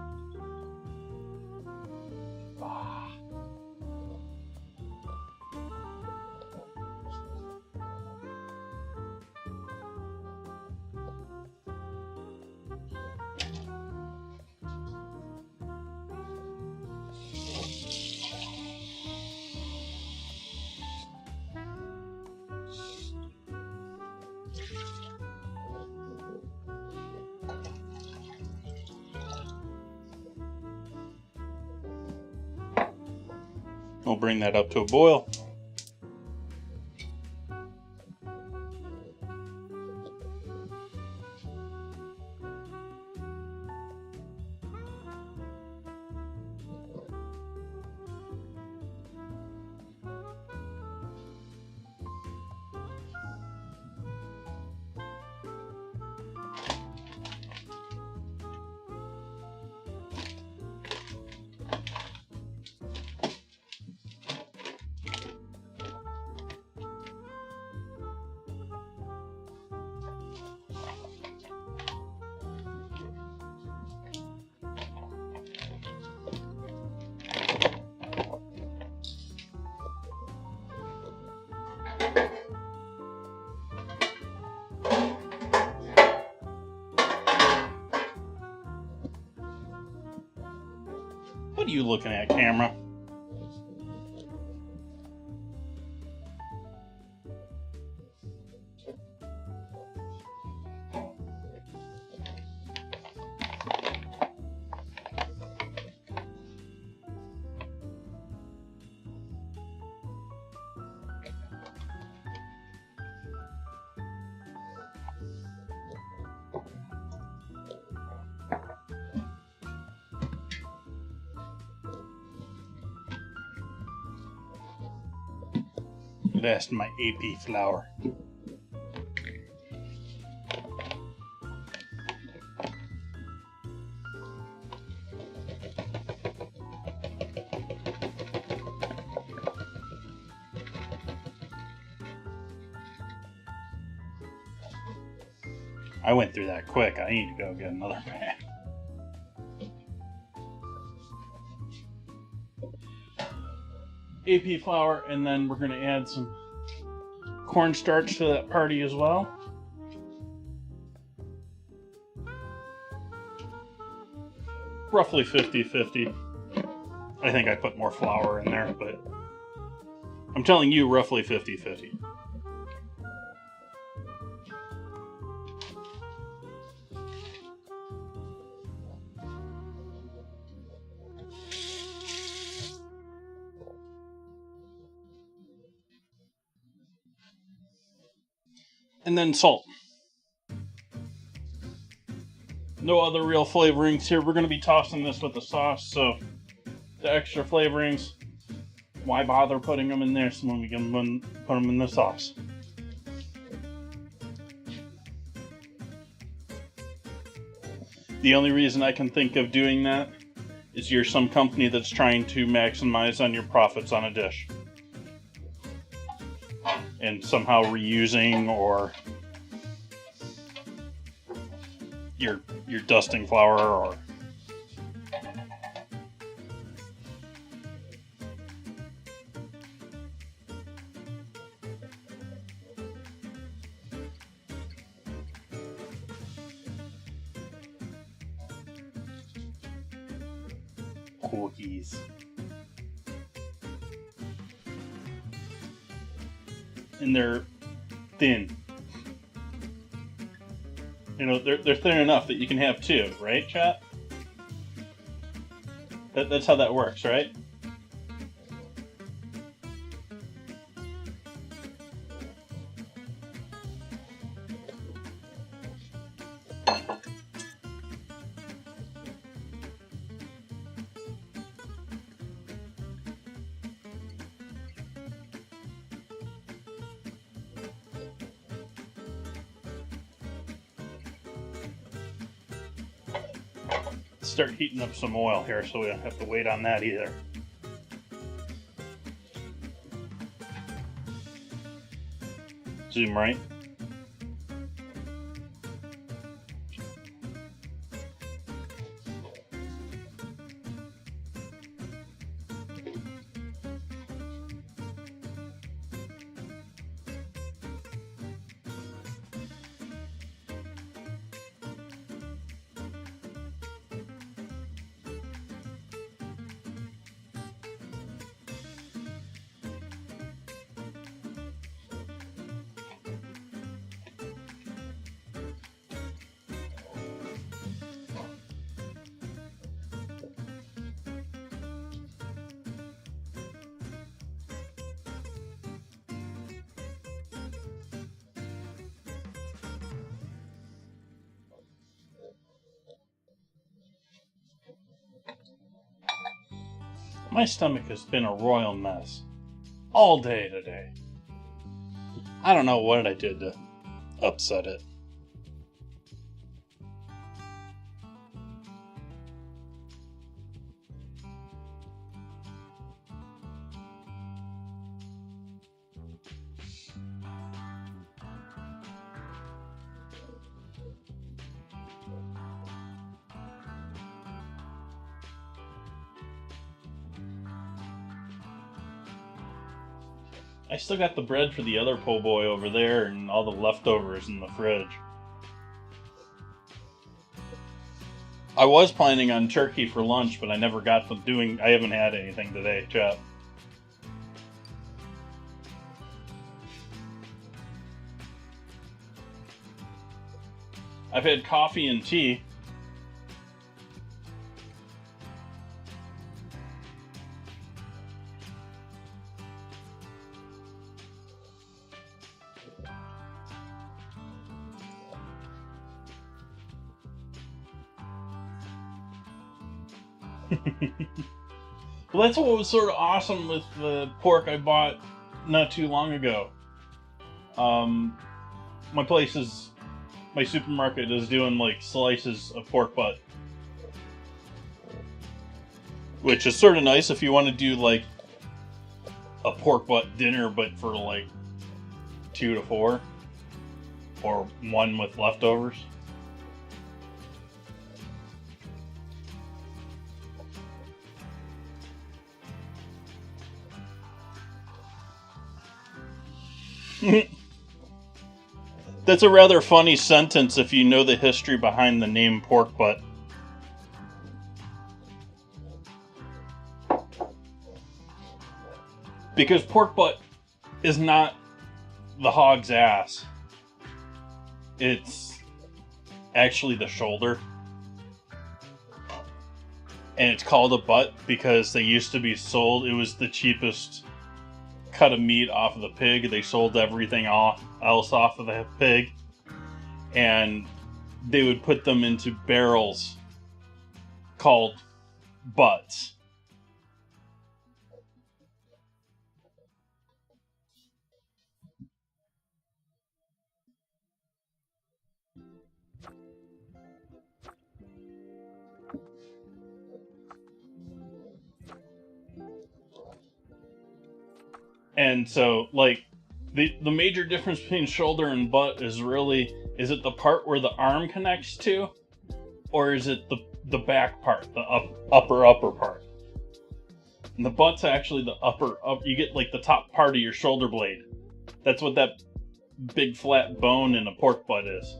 We'll bring that up to a boil. What are you looking at, camera? That's my AP flour. I went through that quick. I need to go get another pan. AP flour, and then we're going to add some cornstarch to that party as well. Roughly 50-50. I think I put more flour in there, but I'm telling you roughly 50-50. And then salt. No other real flavorings here. We're going to be tossing this with the sauce, so the extra flavorings, why bother putting them in there so when we can put them in the sauce? The only reason I can think of doing that is you're some company that's trying to maximize on your profits on a dish. And somehow reusing, or you're dusting flour, or cookies. And they're thin. You know, they're thin enough that you can have two, right, chat? That's how that works, right? start heating up some oil here so we don't have to wait on that either. Zoom right. My stomach has been a royal mess all day today. I don't know what I did to upset it. I still got the bread for the other po' boy over there and all the leftovers in the fridge. I was planning on turkey for lunch, but I never got to doing... I haven't had anything today, chat. I've had coffee and tea. Well, that's what was sort of awesome with the pork I bought not too long ago. My supermarket is doing like slices of pork butt, which is sort of nice if you want to do like a pork butt dinner, but for like 2 to 4, or 1 with leftovers. That's a rather funny sentence if you know the history behind the name pork butt. Because pork butt is not the hog's ass. It's actually the shoulder. And it's called a butt because they used to be sold, it was the cheapest cut of meat off of the pig. They sold everything else off of the pig, and they would put them into barrels called butts. And so, like, the major difference between shoulder and butt is really, is it the part where the arm connects to, or is it the back part, the upper part? And the butt's actually the upper, you get like the top part of your shoulder blade. That's what that big flat bone in a pork butt is.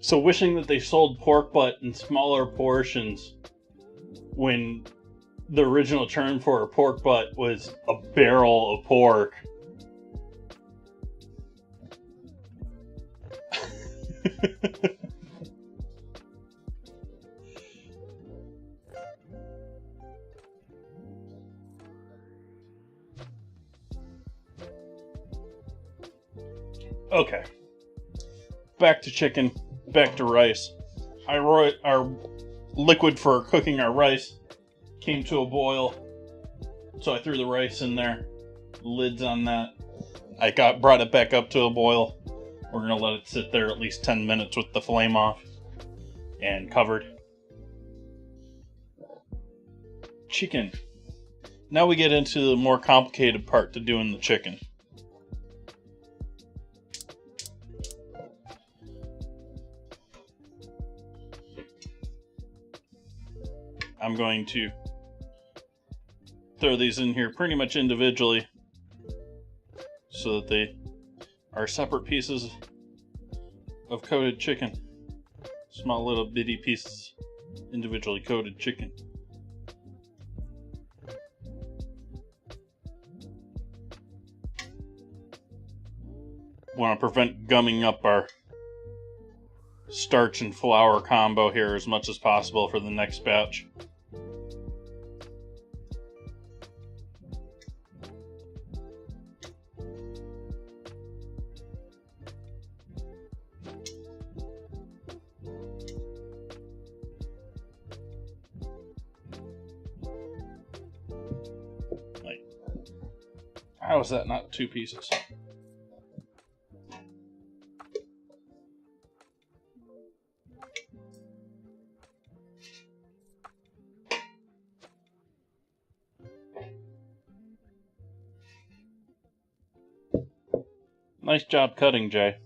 So wishing that they sold pork butt in smaller portions when the original term for a pork butt was a barrel of pork. Okay. Back to chicken. Back to rice. Our liquid for cooking our rice came to a boil, so I threw the rice in there. Lids on that. I brought it back up to a boil. We're gonna let it sit there at least 10 minutes with the flame off and covered. Chicken. Now we get into the more complicated part to doing the chicken. I'm going to throw these in here pretty much individually so that they are separate pieces of coated chicken. Small little bitty pieces, individually coated chicken. Want to prevent gumming up our starch and flour combo here as much as possible for the next batch. How is that not 2 pieces? Nice job cutting, Jay.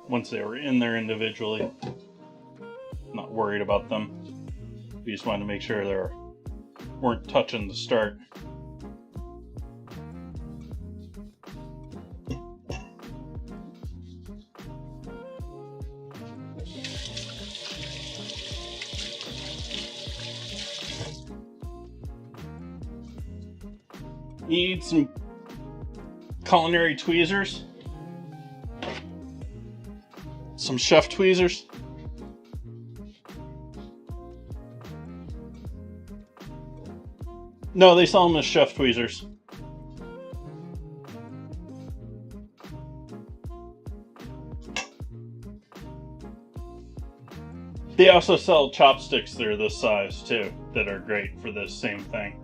Once they were in there individually, not worried about them. We just wanted to make sure they weren't touching the start. Need some culinary tweezers. Some chef tweezers. No, they sell them as chef tweezers. They also sell chopsticks that are this size too, that are great for this same thing.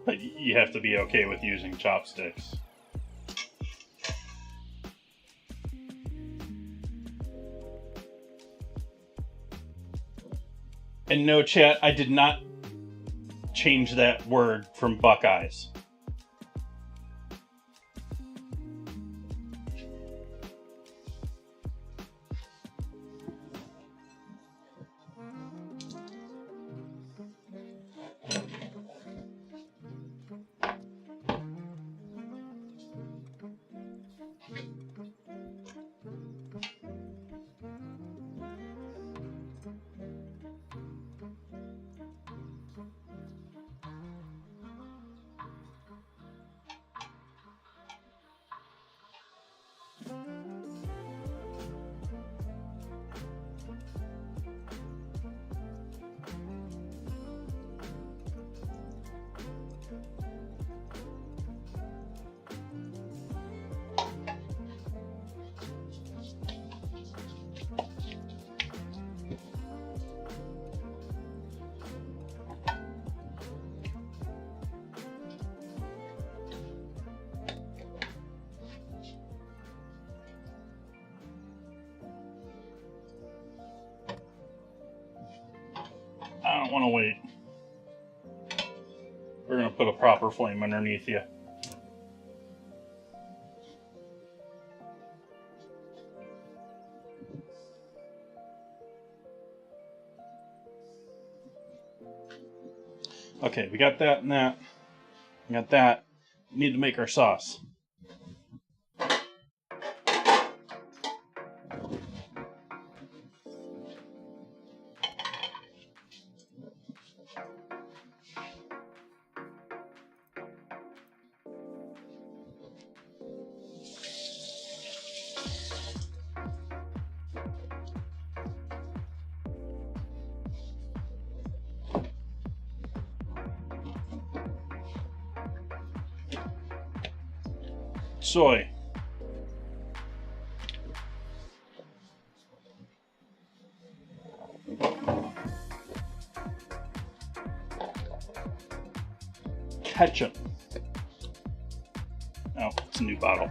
But you have to be okay with using chopsticks. And no, chat, I did not change that word from Buckeyes. I don't want to wait. We're going to put a proper flame underneath you. Okay, we got that and that. We got that. We need to make our sauce. Soy. Ketchup. Oh, it's a new bottle.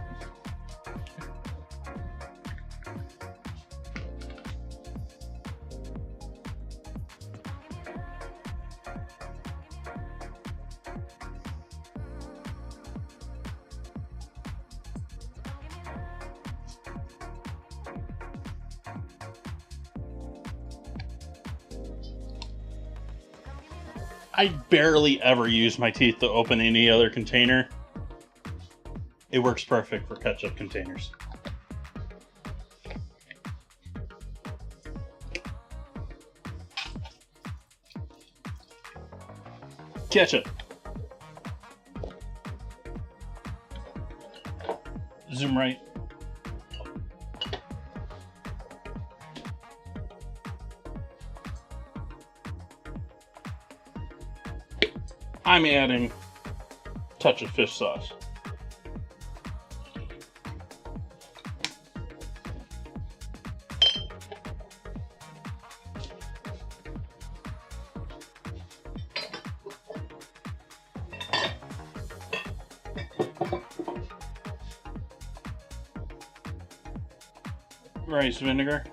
I barely ever use my teeth to open any other container. It works perfect for ketchup containers. Ketchup. Zoom right. I'm adding a touch of fish sauce. Rice vinegar.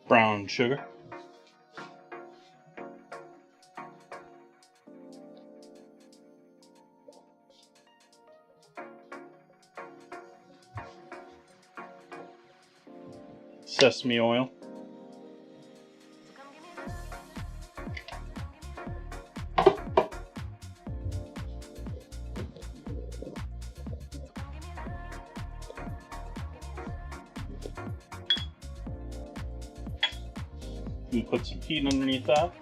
Brown sugar. Sesame oil. And put some heat underneath that.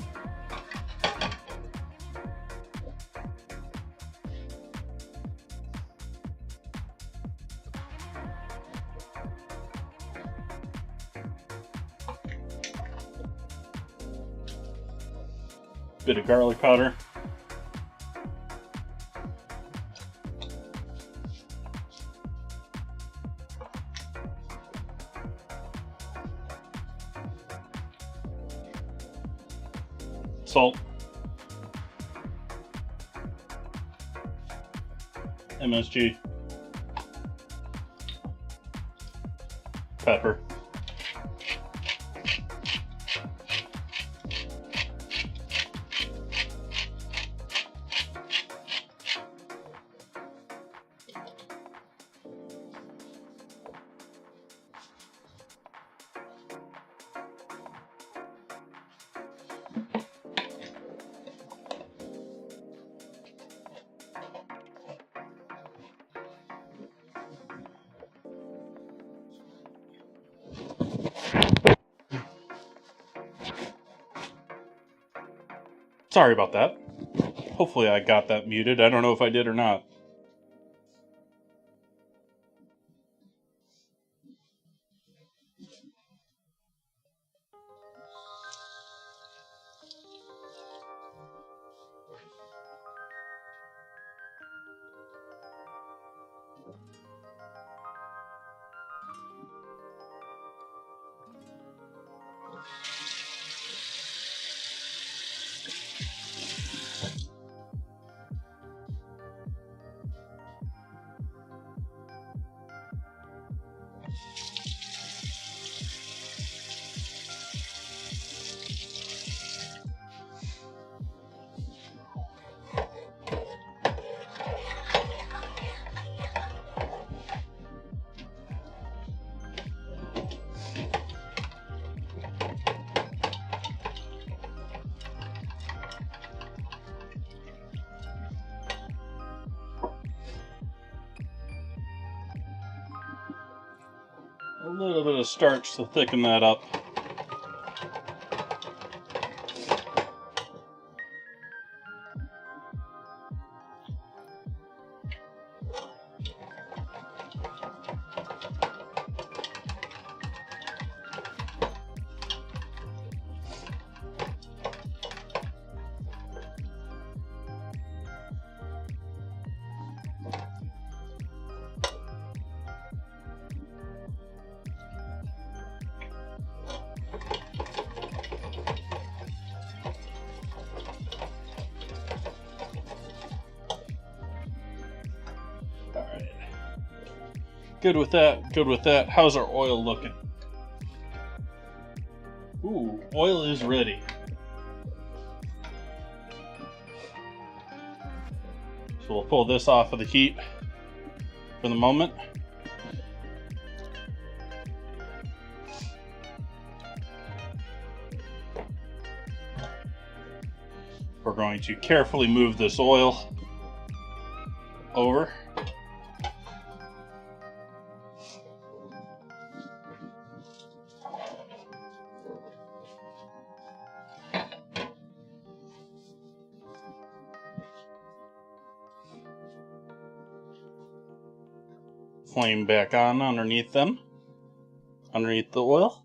Bit of garlic powder. Salt. MSG. Pepper. Sorry about that. Hopefully I got that muted. I don't know if I did or not. little bit of starch to thicken that up. Good with that, good with that. How's our oil looking? Ooh, oil is ready. So we'll pull this off of the heat for the moment. We're going to carefully move this oil over. Flame back on underneath them, underneath the oil.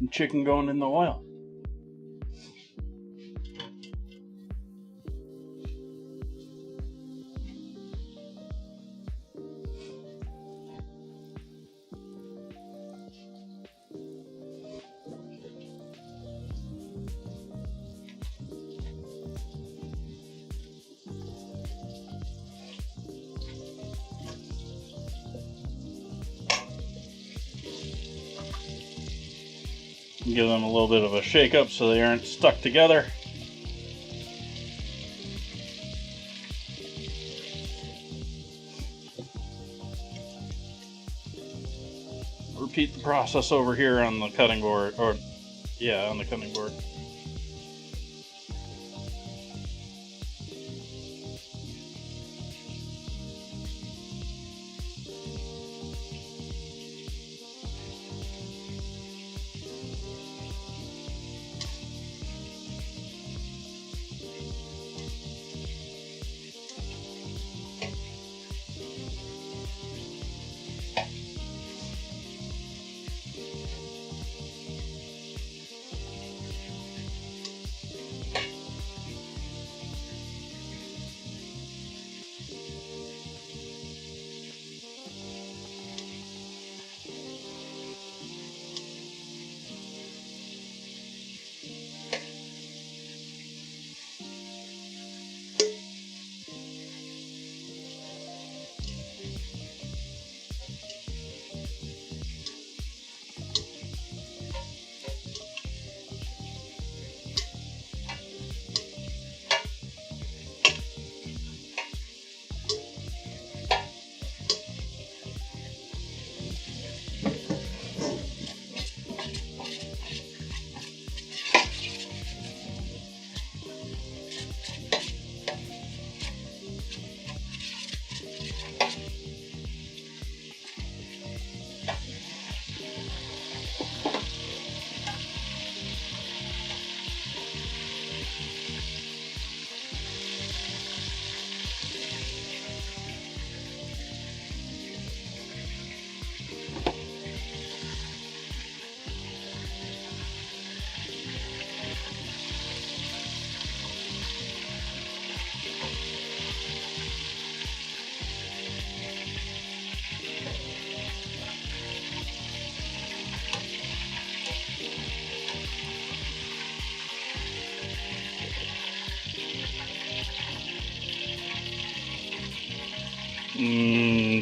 And chicken going in the oil. Give them a little bit of a shake up so they aren't stuck together. Repeat the process over here on the cutting board, on the cutting board.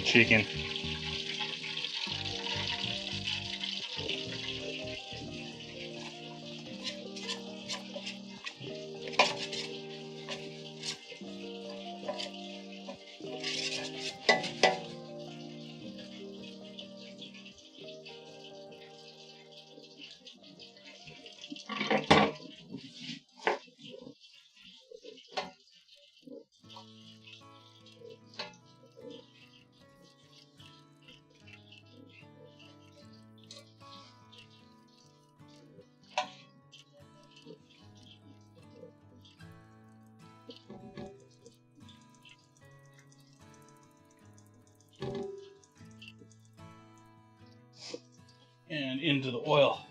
Chicken. and into the oil.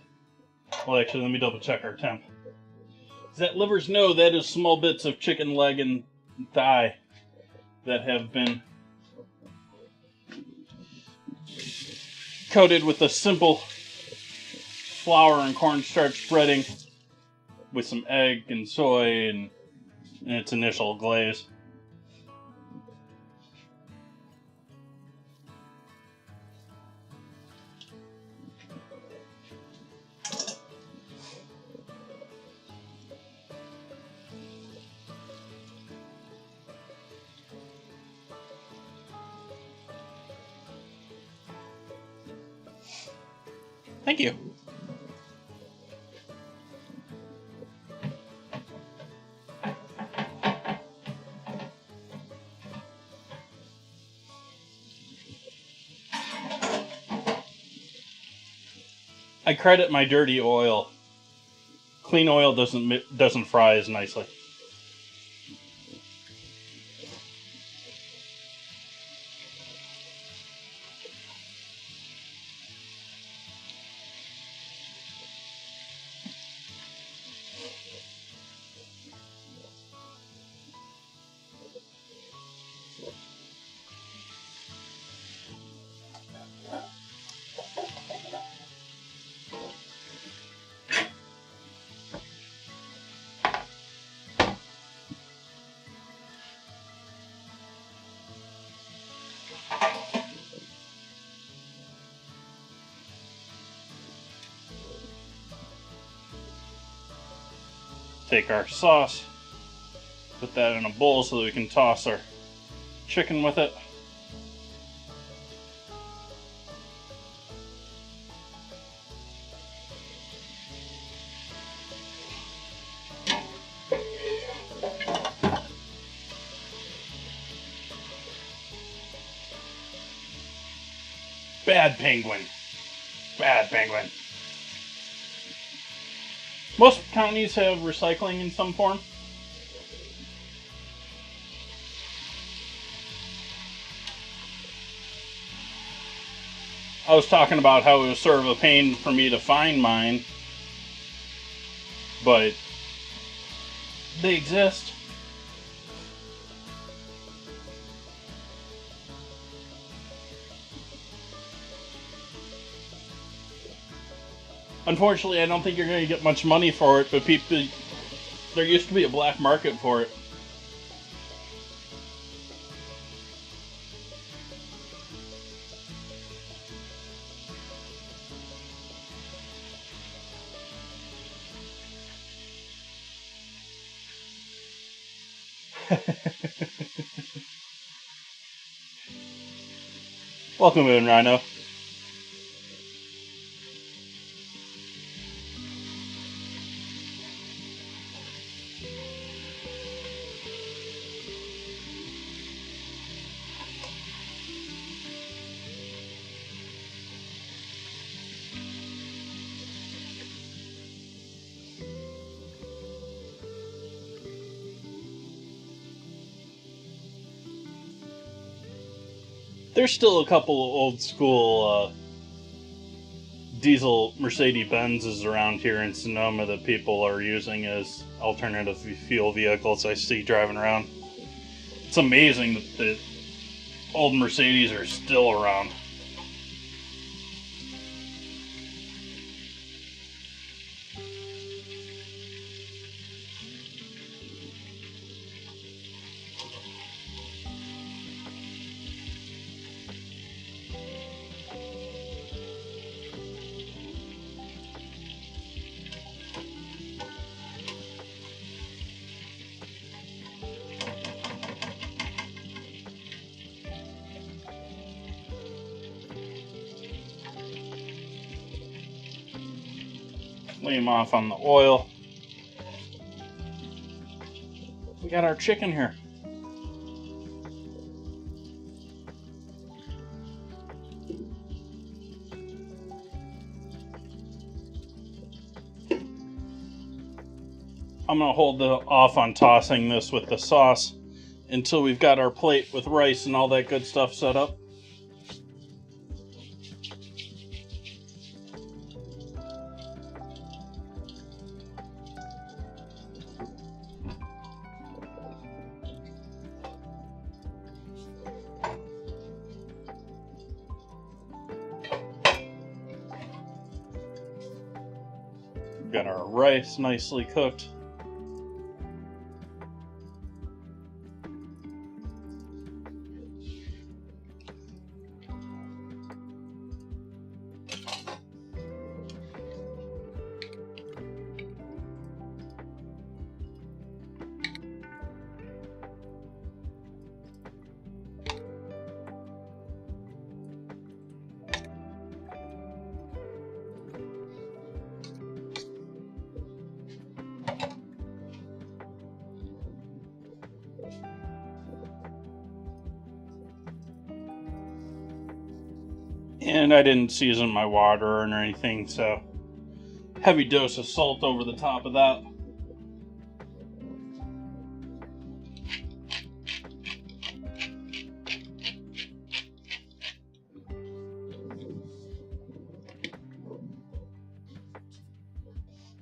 Well, actually, let me double check our temp. Is that livers? No, that is small bits of chicken leg and thigh that have been coated with a simple flour and cornstarch breading with some egg and soy and its initial glaze. Thank you. I credit my dirty oil. Clean oil doesn't fry as nicely. Take our sauce, put that in a bowl so that we can toss our chicken with it. Bad penguin. Bad penguin. Most counties have recycling in some form. I was talking about how it was sort of a pain for me to find mine, but they exist. Unfortunately, I don't think you're going to get much money for it, but there used to be a black market for it. Welcome in, Rhino. There's still a couple old school diesel Mercedes-Benzes around here in Sonoma that people are using as alternative fuel vehicles I see driving around. It's amazing that the old Mercedes are still around. Lay them off on the oil. We got our chicken here. I'm going to hold off on tossing this with the sauce until we've got our plate with rice and all that good stuff set up. Got our rice nicely cooked. And I didn't season my water or anything, so heavy dose of salt over the top of that.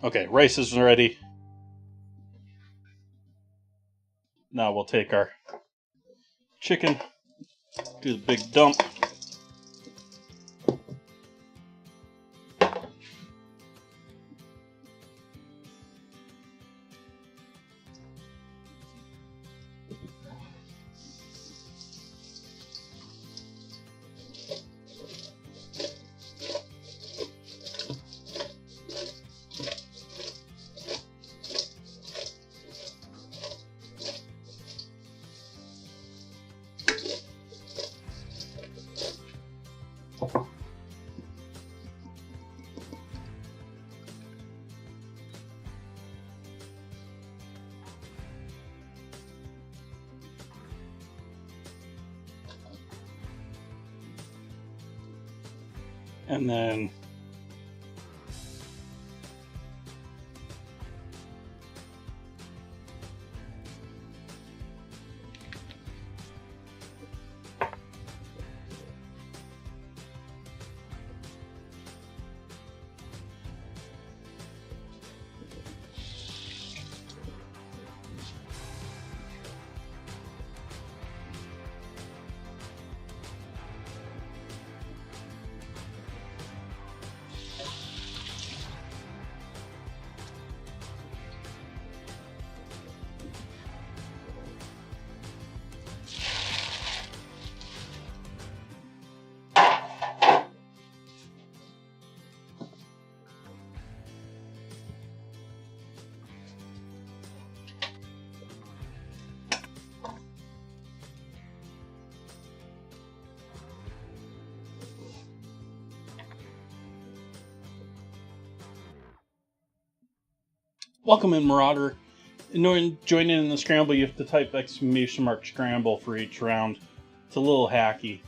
Okay, rice is ready. Now we'll take our chicken, do the big dump. And then welcome in, Marauder. In joining in the scramble, you have to type !scramble for each round. It's a little hacky.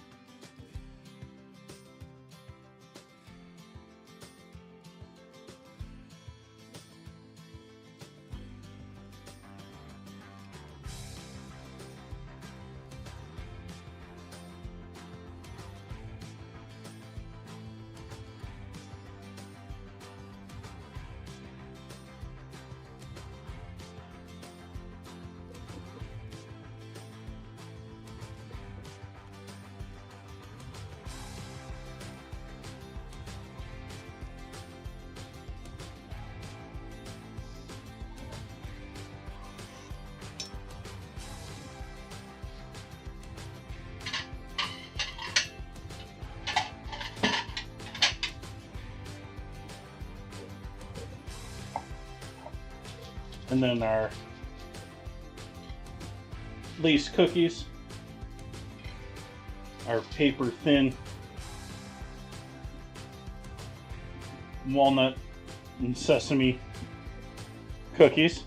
And then our lace cookies, our paper thin walnut and sesame cookies.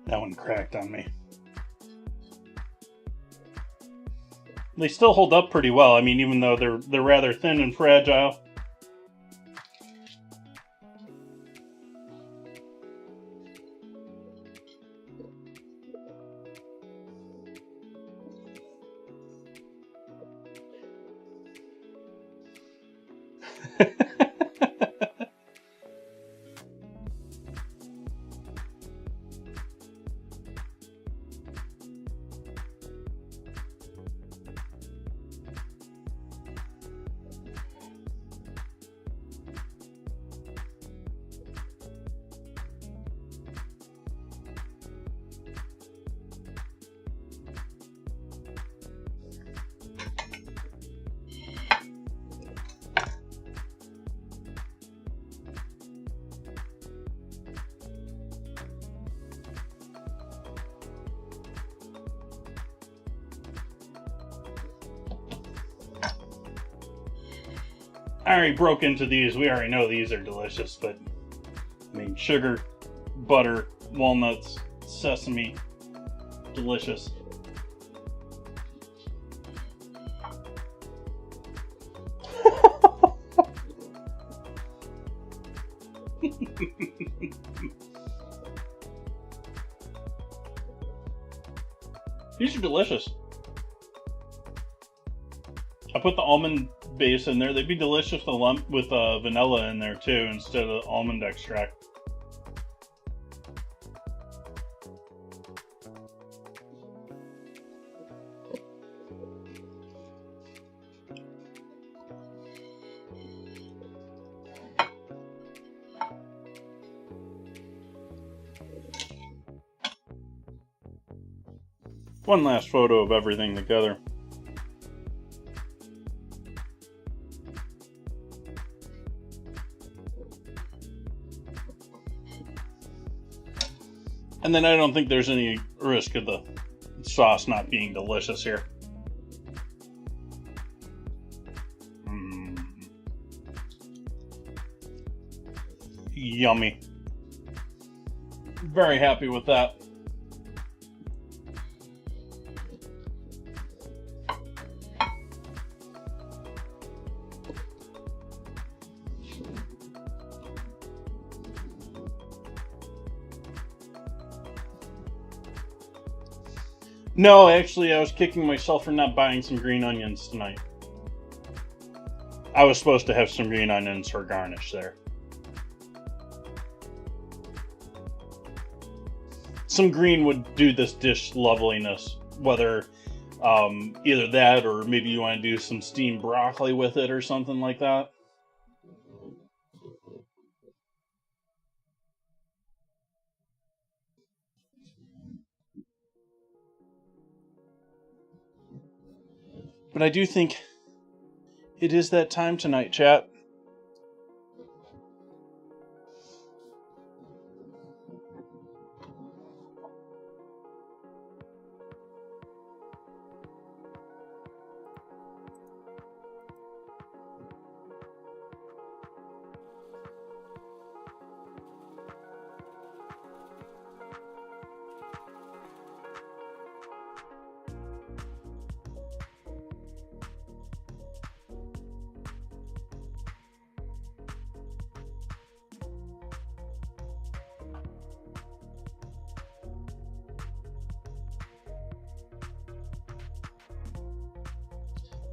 That one cracked on me. They still hold up pretty well. I mean, even though they're rather thin and fragile. I already broke into these. We already know these are delicious, but I mean, sugar, butter, walnuts, sesame, delicious. These are delicious. I put the almond base in there. They'd be delicious with vanilla in there too, instead of almond extract. One last photo of everything together. And then I don't think there's any risk of the sauce not being delicious here. Yummy. Very happy with that. No, actually, I was kicking myself for not buying some green onions tonight. I was supposed to have some green onions for garnish there. Some green would do this dish loveliness, whether either that or maybe you want to do some steamed broccoli with it or something like that. But I do think it is that time tonight, chat.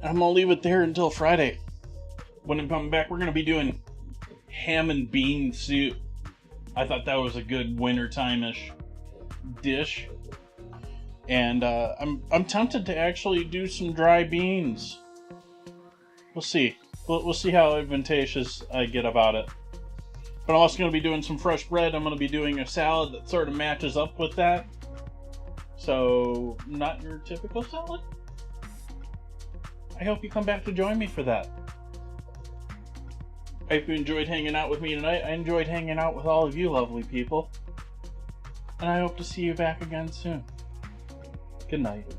I'm gonna leave it there until Friday. When I come back, we're gonna be doing ham and bean soup. I thought that was a good wintertime-ish dish, and I'm tempted to actually do some dry beans. We'll see. We'll see how advantageous I get about it. But I'm also gonna be doing some fresh bread. I'm gonna be doing a salad that sort of matches up with that. So, not your typical salad. I hope you come back to join me for that. I hope you enjoyed hanging out with me tonight. I enjoyed hanging out with all of you lovely people. And I hope to see you back again soon. Good night.